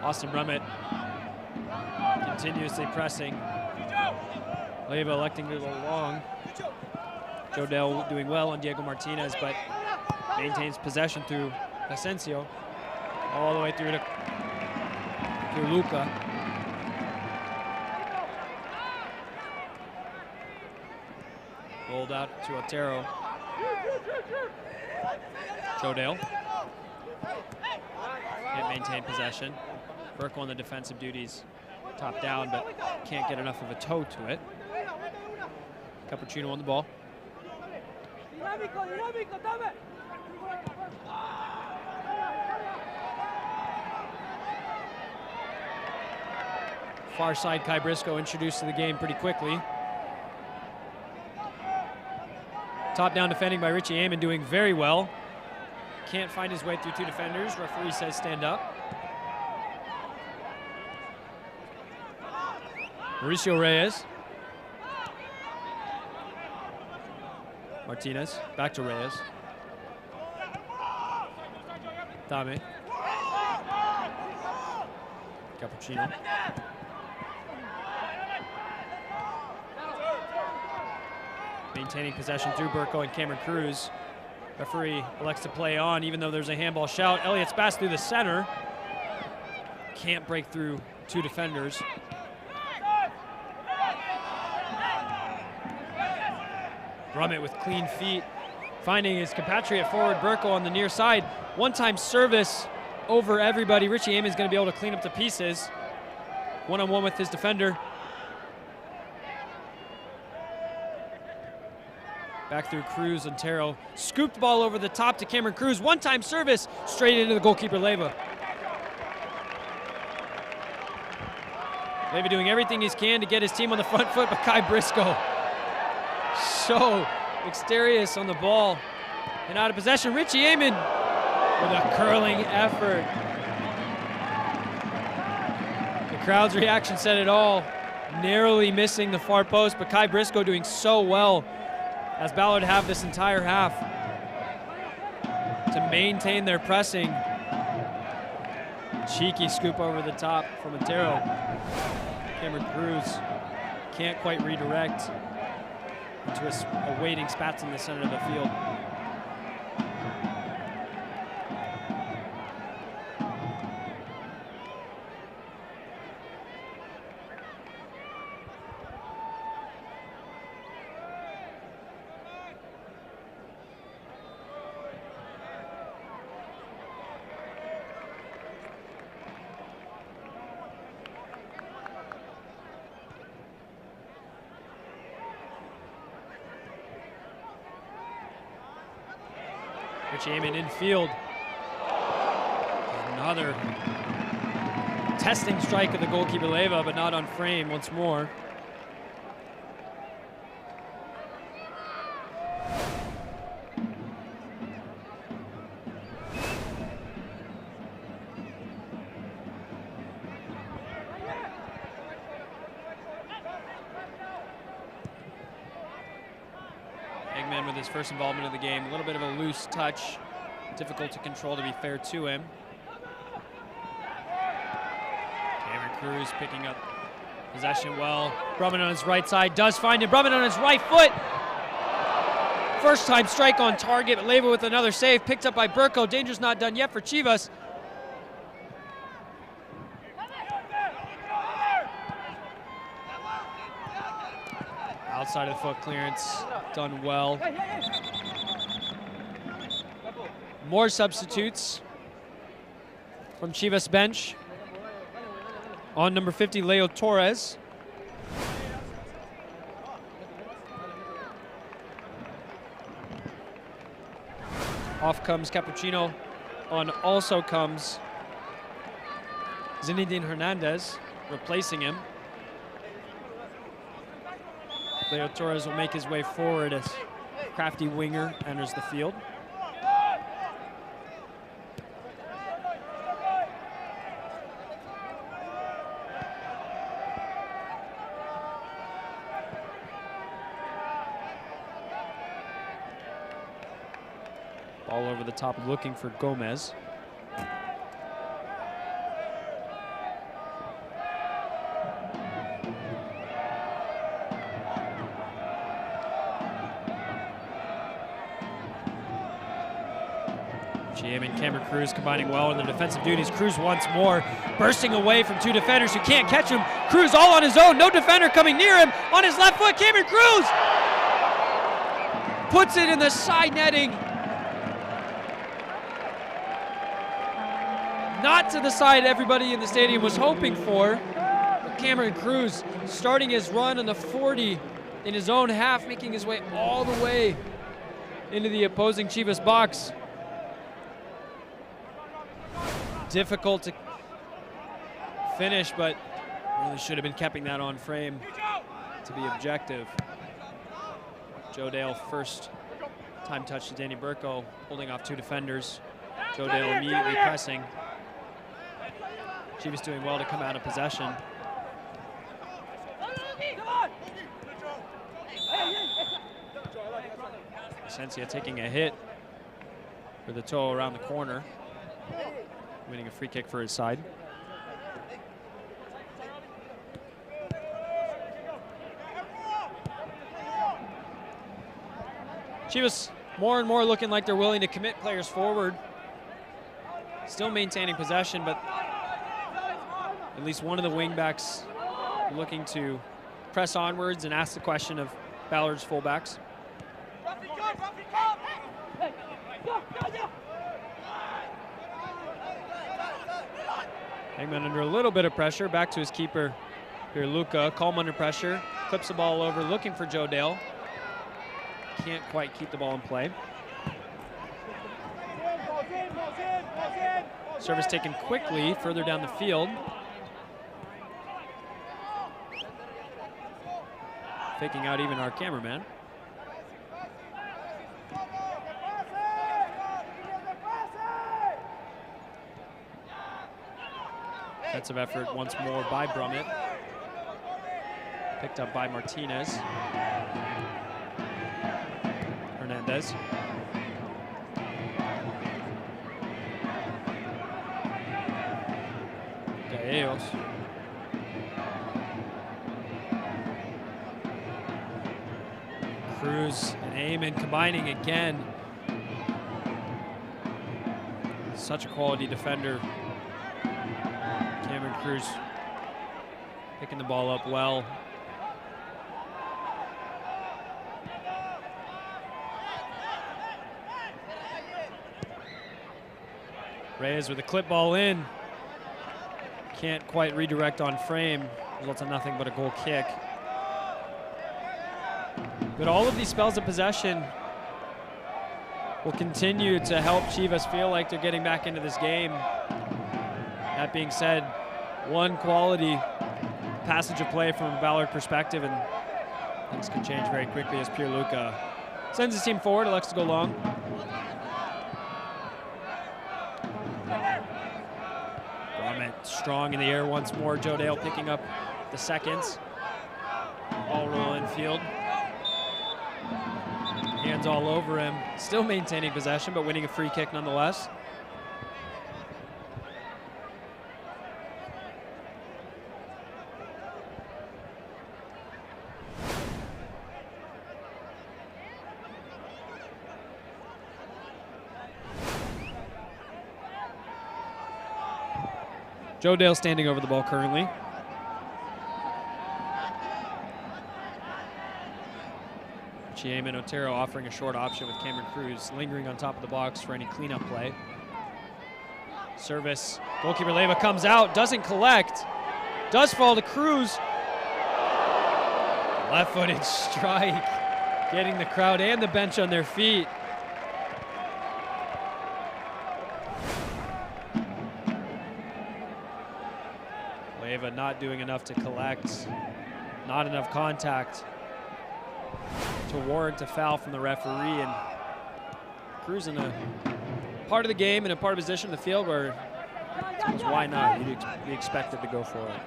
Austin Brummett continuously pressing. Leiva electing to go long. Jodell doing well on Diego Martinez, but maintains possession through Asensio, all the way through to Luca. Rolled out to Otero. Jodell can't maintain possession. Burke on the defensive duties, top down, but can't get enough of a toe to it. Cappuccino on the ball. Far side Kai Briscoe introduced to the game pretty quickly. Top down defending by Richie Amon, doing very well. Can't find his way through two defenders. Referee says stand up. Mauricio Reyes. Martinez, back to Reyes. Dame. Cappuccino. Maintaining possession through Burko and Cameron Cruz. Referee elects to play on, even though there's a handball shout. Elliott's pass through the center. Can't break through two defenders. Brummett with clean feet, finding his compatriot forward Burko on the near side. One-time service over everybody. Richie Amon's going to be able to clean up the pieces. One-on-one with his defender. Back through Cruz and Taro. Scooped the ball over the top to Cameron Cruz. One-time service straight into the goalkeeper Leiva. Leiva doing everything he can to get his team on the front foot, but Kai Briscoe so exterious on the ball and out of possession. Richie Amon with a curling effort. The crowd's reaction said it all. Narrowly missing the far post, but Kai Briscoe doing so well, as Ballard have this entire half, to maintain their pressing. Cheeky scoop over the top from Otero. Cameron Cruz can't quite redirect into a waiting Spats in the center of the field. Richie Amon in field. Another testing strike of the goalkeeper Leiva, but not on frame once more. Eggman with his first involvement in the game. A little bit of a loose touch. Difficult to control, to be fair to him. Cameron Cruz picking up possession well. Brummett on his right side does find it. Brummett on his right foot. First time strike on target, but Leiva with another save. Picked up by Burko. Danger's not done yet for Chivas. Outside of the foot clearance, done well. More substitutes from Chivas bench. On number 50, Leo Torres. Off comes Cappuccino. On also comes Zinedine Hernandez, replacing him. Leo Torres will make his way forward as crafty winger enters the field. Ball over the top looking for Gomez. GM and Cameron Cruz combining well in the defensive duties. Cruz once more bursting away from two defenders who can't catch him. Cruz all on his own, no defender coming near him. On his left foot, Cameron Cruz puts it in the side netting. Not to the side everybody in the stadium was hoping for. But Cameron Cruz starting his run on the 40 in his own half, making his way all the way into the opposing Chivas box. Difficult to finish, but really should have been keeping that on frame to be objective. Joe Dale first time touch to Danny Burko, holding off two defenders. Joe Dale immediately pressing. Chivas doing well to come out of possession. Asensia taking a hit for the toe around the corner, winning a free kick for his side. Chivas more and more looking like they're willing to commit players forward. Still maintaining possession, but at least one of the wingbacks looking to press onwards and ask the question of Ballard's fullbacks. Hangman under a little bit of pressure, back to his keeper here, Luca. Calm under pressure, clips the ball over, looking for Joe Dale. Can't quite keep the ball in play. Service taken quickly further down the field. Faking out even our cameraman. Defensive effort once more by Brummett. Picked up by Martinez. Hernandez. Gallegos. Cruz and Eamon combining again. Such a quality defender. Cameron Cruz picking the ball up well. Reyes with a clip ball in. Can't quite redirect on frame. Results in nothing but a goal kick. But all of these spells of possession will continue to help Chivas feel like they're getting back into this game. That being said, one quality passage of play from a Ballard perspective, and things can change very quickly as Pierre Luca sends his team forward, elects to go long. Brummett strong in the air once more. Joe Dale picking up the seconds. Ball roll infield. Hands all over him. Still maintaining possession, but winning a free kick nonetheless. Joe Dale standing over the ball currently. Eamon Otero offering a short option with Cameron Cruz lingering on top of the box for any cleanup play. Service, goalkeeper Leyva comes out, doesn't collect, does fall to Cruz. Left-footed strike, getting the crowd and the bench on their feet. Leyva not doing enough to collect, not enough contact. to warrant a foul from the referee, and Cruz in a part of the game and a part of position in the field where why not? You'd be expected to go for it.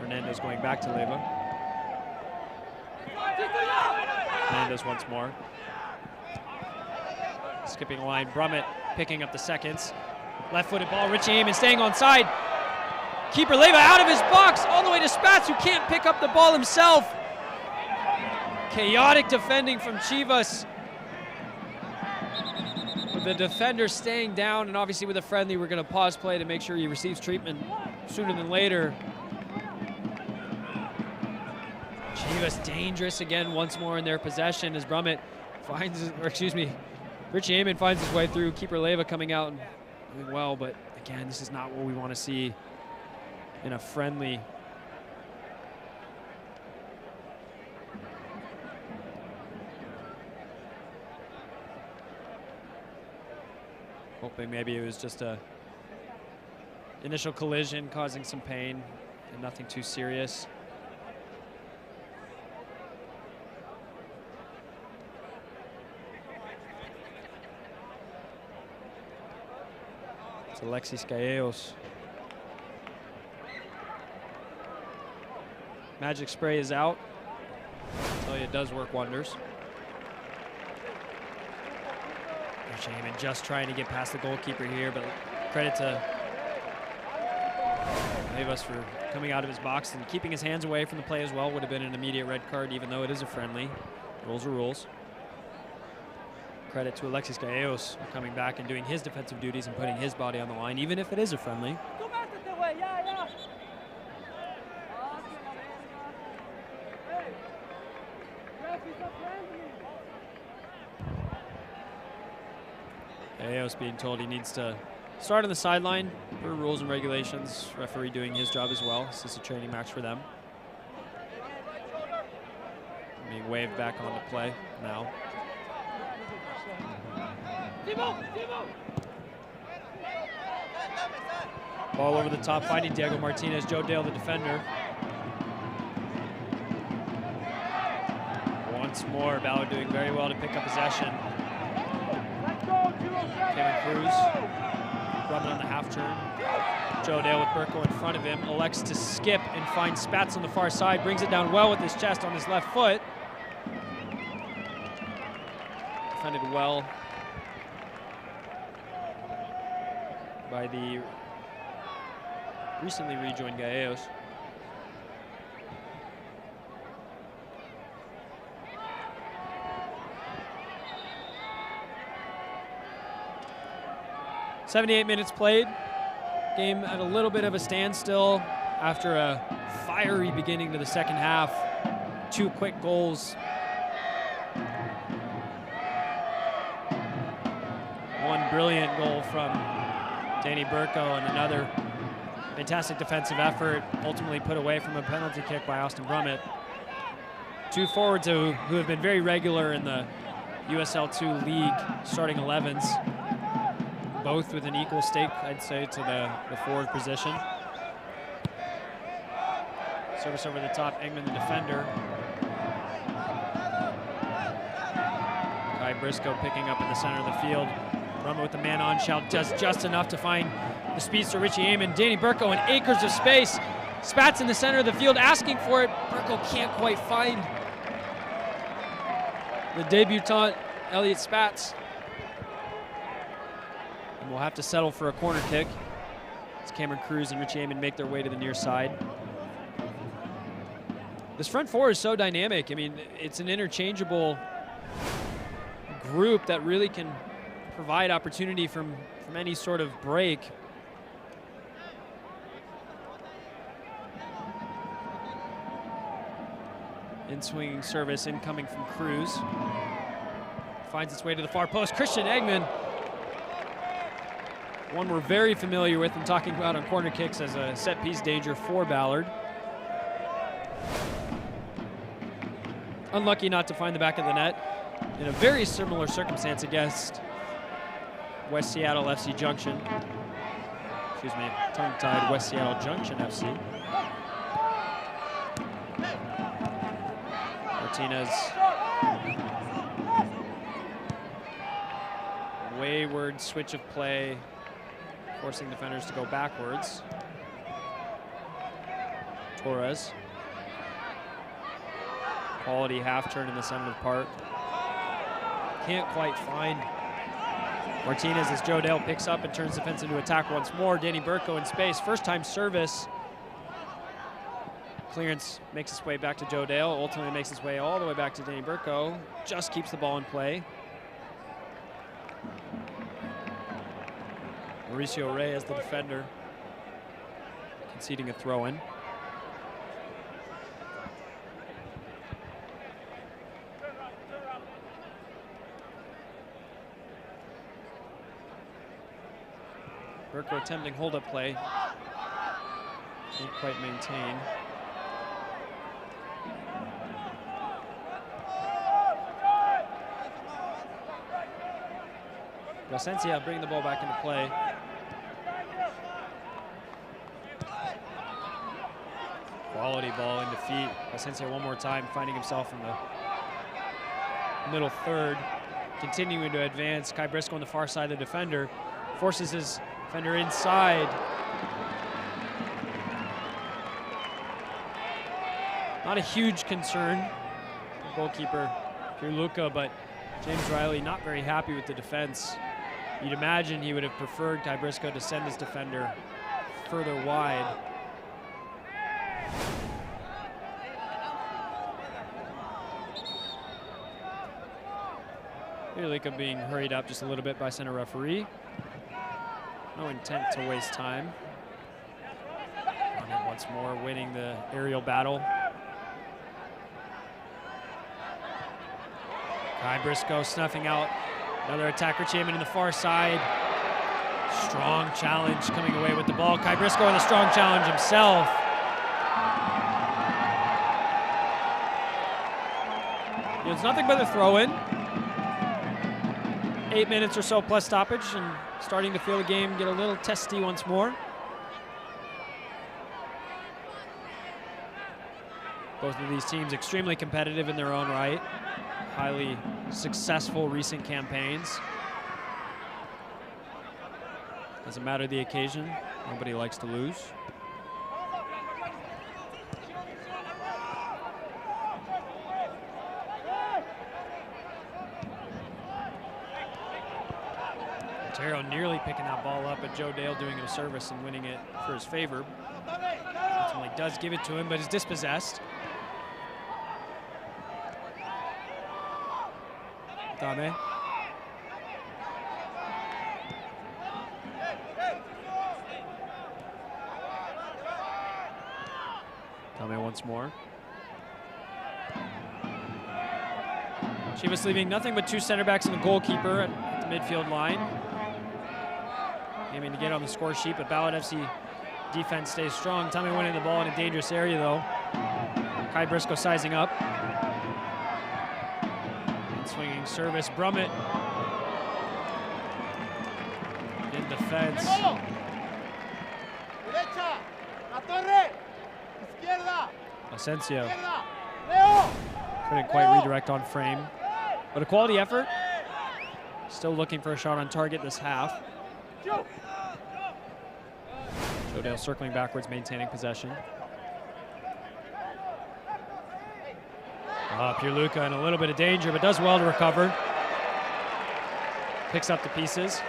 Hernandez going back to Leyva. Hernandez once more. Skipping a line, Brummett picking up the seconds. Left-footed ball, Richie Amon staying on side. Keeper Leyva out of his box, all the way to Spatz, who can't pick up the ball himself. Chaotic defending from Chivas. With the defender staying down, and obviously with a friendly, we're going to pause play to make sure he receives treatment sooner than later. Chivas dangerous again once more in their possession as Brummett finds, or excuse me, Richie Amon finds his way through. Keeper Leyva coming out and doing well, but again, this is not what we want to see in a friendly. Hoping maybe it was just a initial collision causing some pain and nothing too serious. It's Alexis Gallegos. Magic spray is out. I'll tell you, it does work wonders. Shaman just trying to get past the goalkeeper here, but credit to Rivas for coming out of his box and keeping his hands away from the play as well. Would have been an immediate red card, even though it is a friendly. Rules are rules. Credit to Alexis Gallegos for coming back and doing his defensive duties and putting his body on the line, even if it is a friendly. Gallegos being told he needs to start on the sideline for rules and regulations. Referee doing his job as well. This is a training match for them. Being waved back on the play now. Ball over the top, finding Diego Martinez. Joe Dale, the defender. Once more, Ballard doing very well to pick up possession. Cameron Cruz, Brummett on the half turn. Joe Dale with Burko in front of him. Elects to skip and find Spatz on the far side. Brings it down well with his chest on his left foot. Defended well by the recently rejoined Gallegos. "78 minutes played. Game at a little bit of a standstill after a fiery beginning to the second half. 2 quick goals. One brilliant goal from Danny Burko and another fantastic defensive effort, ultimately put away from a penalty kick by Austin Brummett. 2 forwards who have been very regular in the USL2 league starting 11s. Both with an equal stake, I'd say, to the forward position. Service over the top, Engman the defender. Kai Briscoe picking up in the center of the field. Brummett with the man on shout, does just enough to find the speedster Richie Amon. Danny Burko in acres of space. Spatz in the center of the field asking for it. Burko can't quite find the debutant, Elliot Spatz. And we'll have to settle for a corner kick as Cameron Cruz and Richie Amon make their way to the near side. This front four is so dynamic. I mean, it's an interchangeable group that really can provide opportunity from any sort of break. In-swinging service incoming from Cruz. Finds its way to the far post. Christian Engman, one we're very familiar with and talking about on corner kicks as a set-piece danger for Ballard. Unlucky not to find the back of the net in a very similar circumstance against West Seattle FC Junction. Excuse me, tongue-tied West Seattle Junction FC. Martinez. Wayward switch of play, forcing defenders to go backwards. Torres. Quality half turn in the center of the park. Can't quite find Martinez as Joe Dale picks up and turns defense into attack once more. Danny Burko in space. First time service. Clearance makes its way back to Joe Dale. Ultimately makes its way all the way back to Danny Burko. Just keeps the ball in play. Mauricio Reyes, the defender, conceding a throw-in. Burko attempting hold-up play. Can't quite maintain. Plasencia bringing the ball back into play. Quality ball in defeat. Plasencia one more time, finding himself in the middle third. Continuing to advance. Kai Briscoe on the far side of the defender. Forces his defender inside. Not a huge concern for goalkeeper Pierluca, but James Riley not very happy with the defense. You'd imagine he would have preferred Kai Briscoe to send his defender further wide. Pierluca being hurried up just a little bit by center referee. No intent to waste time. And once more winning the aerial battle. Kai Briscoe snuffing out another attacker, Chairman in the far side. Strong challenge coming away with the ball. Kai Briscoe with a strong challenge himself. It's nothing but a throw-in. 8 minutes or so plus stoppage, and starting to feel the game get a little testy once more. Both of these teams extremely competitive in their own right. Highly successful recent campaigns. Doesn't matter the occasion, nobody likes to lose. Otero nearly picking that ball up, but Joe Dale doing him a service and winning it for his favor. Ultimately does give it to him, but is dispossessed. Dame. Dame once more. Chivas leaving nothing but two center backs and a goalkeeper at the midfield line. Aiming to get on the score sheet, but Ballard FC defense stays strong. Tommy winning the ball in a dangerous area though. Kai Briscoe sizing up. And swinging service, Brummett. In defense. Asensio. Couldn't quite redirect on frame. But a quality effort. Still looking for a shot on target this half. Joe Dale circling backwards, maintaining possession. Pierluca in a little bit of danger, but does well to recover. Picks up the pieces.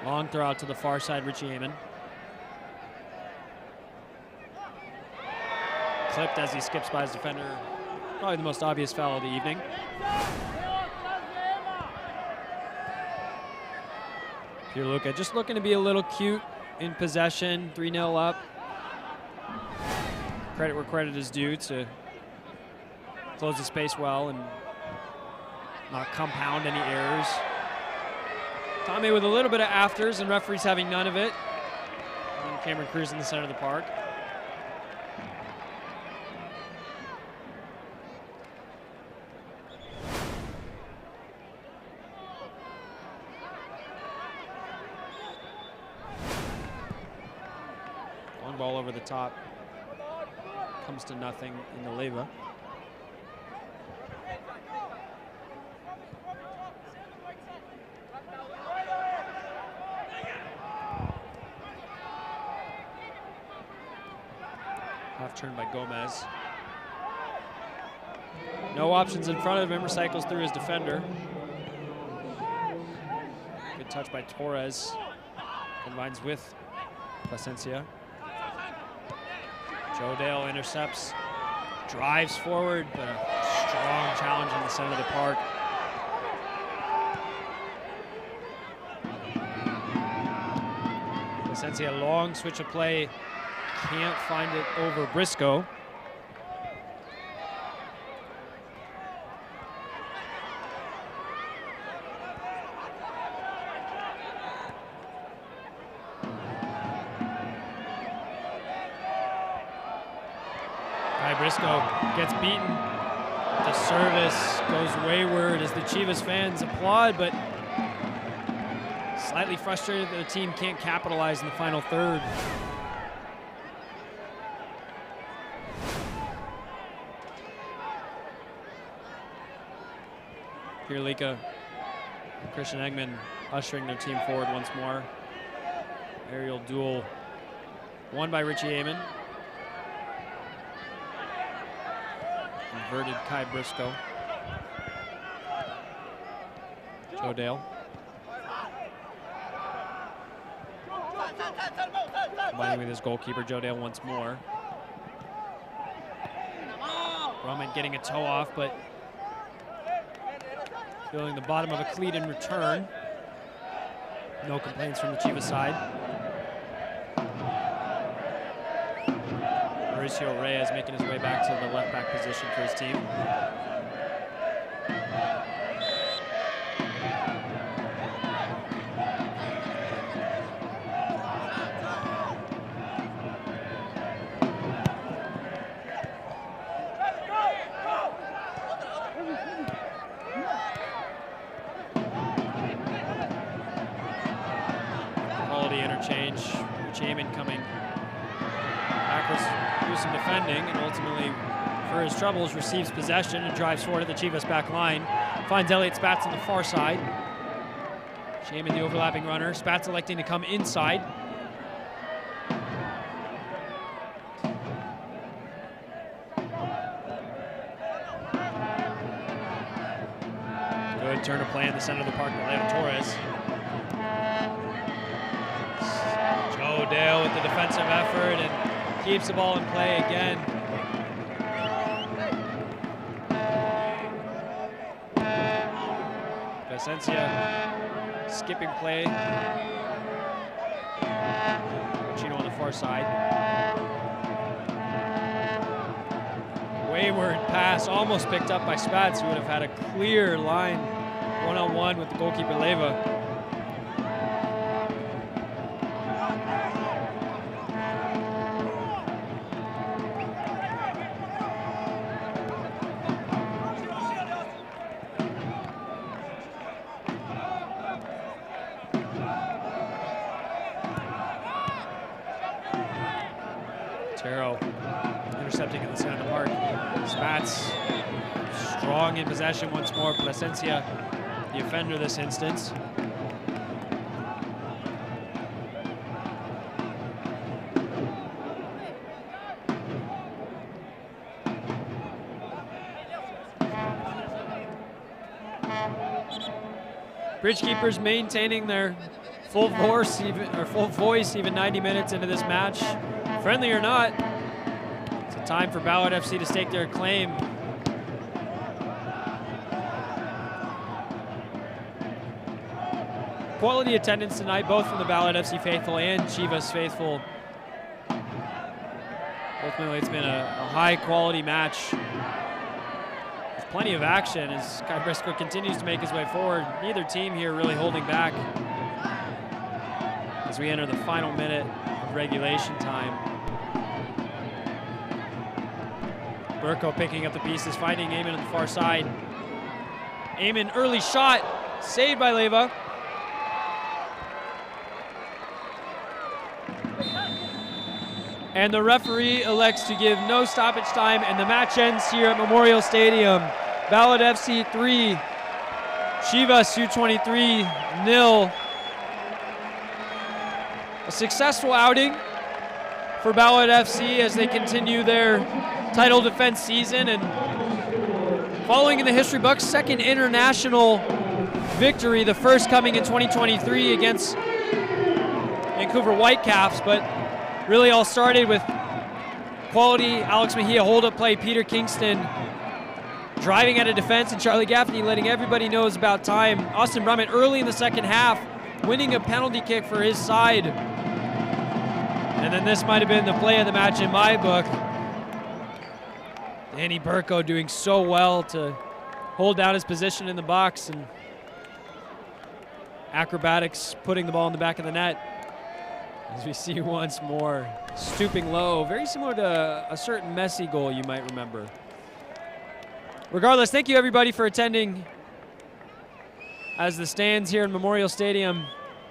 Long throw out to the far side, Richie Amon. Clipped as he skips by his defender. Probably the most obvious foul of the evening. Pierluca just looking to be a little cute in possession, 3-0 up. Credit where credit is due to close the space well and not compound any errors. Tommy with a little bit of afters and referees having none of it. And Cameron Cruz in the center of the park. ball over the top. Comes to nothing in the Leyva. Half turn by Gomez. No options in front of him. Recycles through his defender. Good touch by Torres. Combines with Plasencia. Joe Dale intercepts. Drives forward, but a strong challenge in the center of the park. Plasencia, long switch of play. Can't find it over Briscoe. Briscoe gets beaten. The service goes wayward as the Chivas fans applaud, but slightly frustrated that the team can't capitalize in the final third. Pirlika and Christian Eggman ushering their team forward once more. Aerial duel won by Richie Amon. Inverted Kai Briscoe. Joe Dale. Combining with his goalkeeper, Joe Dale once more. Roman getting a toe off, but feeling the bottom of a cleat in return. No complaints from the Chivas side. Mauricio Reyes making his way back to the left back position for his team. Quality interchange. Jamin coming backwards, do some defending, and ultimately, for his troubles, receives possession and drives forward at the Chivas back line. Finds Elliot Spatz on the far side. Jamin, the overlapping runner. Spatz electing to come inside. Good turn of play in the center of the park by Leo Torres. Joe Dale with the defensive effort and keeps the ball in play again. Plasencia skipping play. Chino on the far side. Wayward pass, almost picked up by Spatz, who would have had a clear line one-on-one with the goalkeeper Leyva. Intercepting in the center of the park. Spatz strong in possession once more. Plasencia, the offender this instance. Bridgekeepers maintaining their full voice even 90 minutes into this match. Friendly or not, it's a time for Ballard FC to stake their claim. Quality attendance tonight, both from the Ballard FC faithful and Chivas faithful. Ultimately, it's been a high quality match with plenty of action as Kai Briscoe continues to make his way forward. Neither team here really holding back as we enter the final minute of regulation time. Burko picking up the pieces, finding Eamon on the far side. Eamon, early shot, saved by Leyva. And the referee elects to give no stoppage time, and the match ends here at Memorial Stadium. Ballard FC 3, Chivas U23 0. A successful outing for Ballard FC as they continue their title defense season, and following in the history books, second international victory, the first coming in 2023 against Vancouver Whitecaps, but really all started with quality Alex Mejia hold-up play, Peter Kingston driving at a defense, and Charlie Gaffney letting everybody know it's about time. Austin Brummett early in the second half, winning a penalty kick for his side. And then this might have been the play of the match in my book. Danny Burko doing so well to hold down his position in the box, and acrobatics putting the ball in the back of the net. As we see once more, stooping low, very similar to a certain Messi goal you might remember. Regardless, thank you everybody for attending as the stands here in Memorial Stadium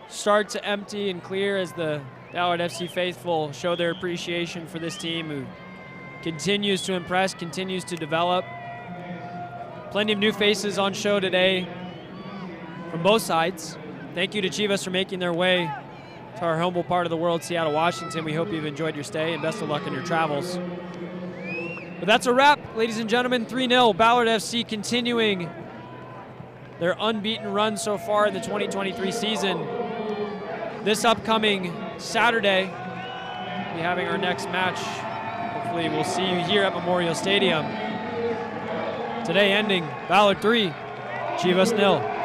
start to empty and clear as the Ballard FC faithful show their appreciation for this team who continues to impress, continues to develop. Plenty of new faces on show today from both sides. Thank you to Chivas for making their way to our humble part of the world, Seattle, Washington. We hope you've enjoyed your stay, and best of luck in your travels. But that's a wrap, ladies and gentlemen. 3-0, Ballard FC continuing their unbeaten run so far in the 2023 season. This upcoming Saturday, we'll be having our next match. Hopefully we'll see you here at Memorial Stadium. Today ending, Ballard 3, Chivas 0.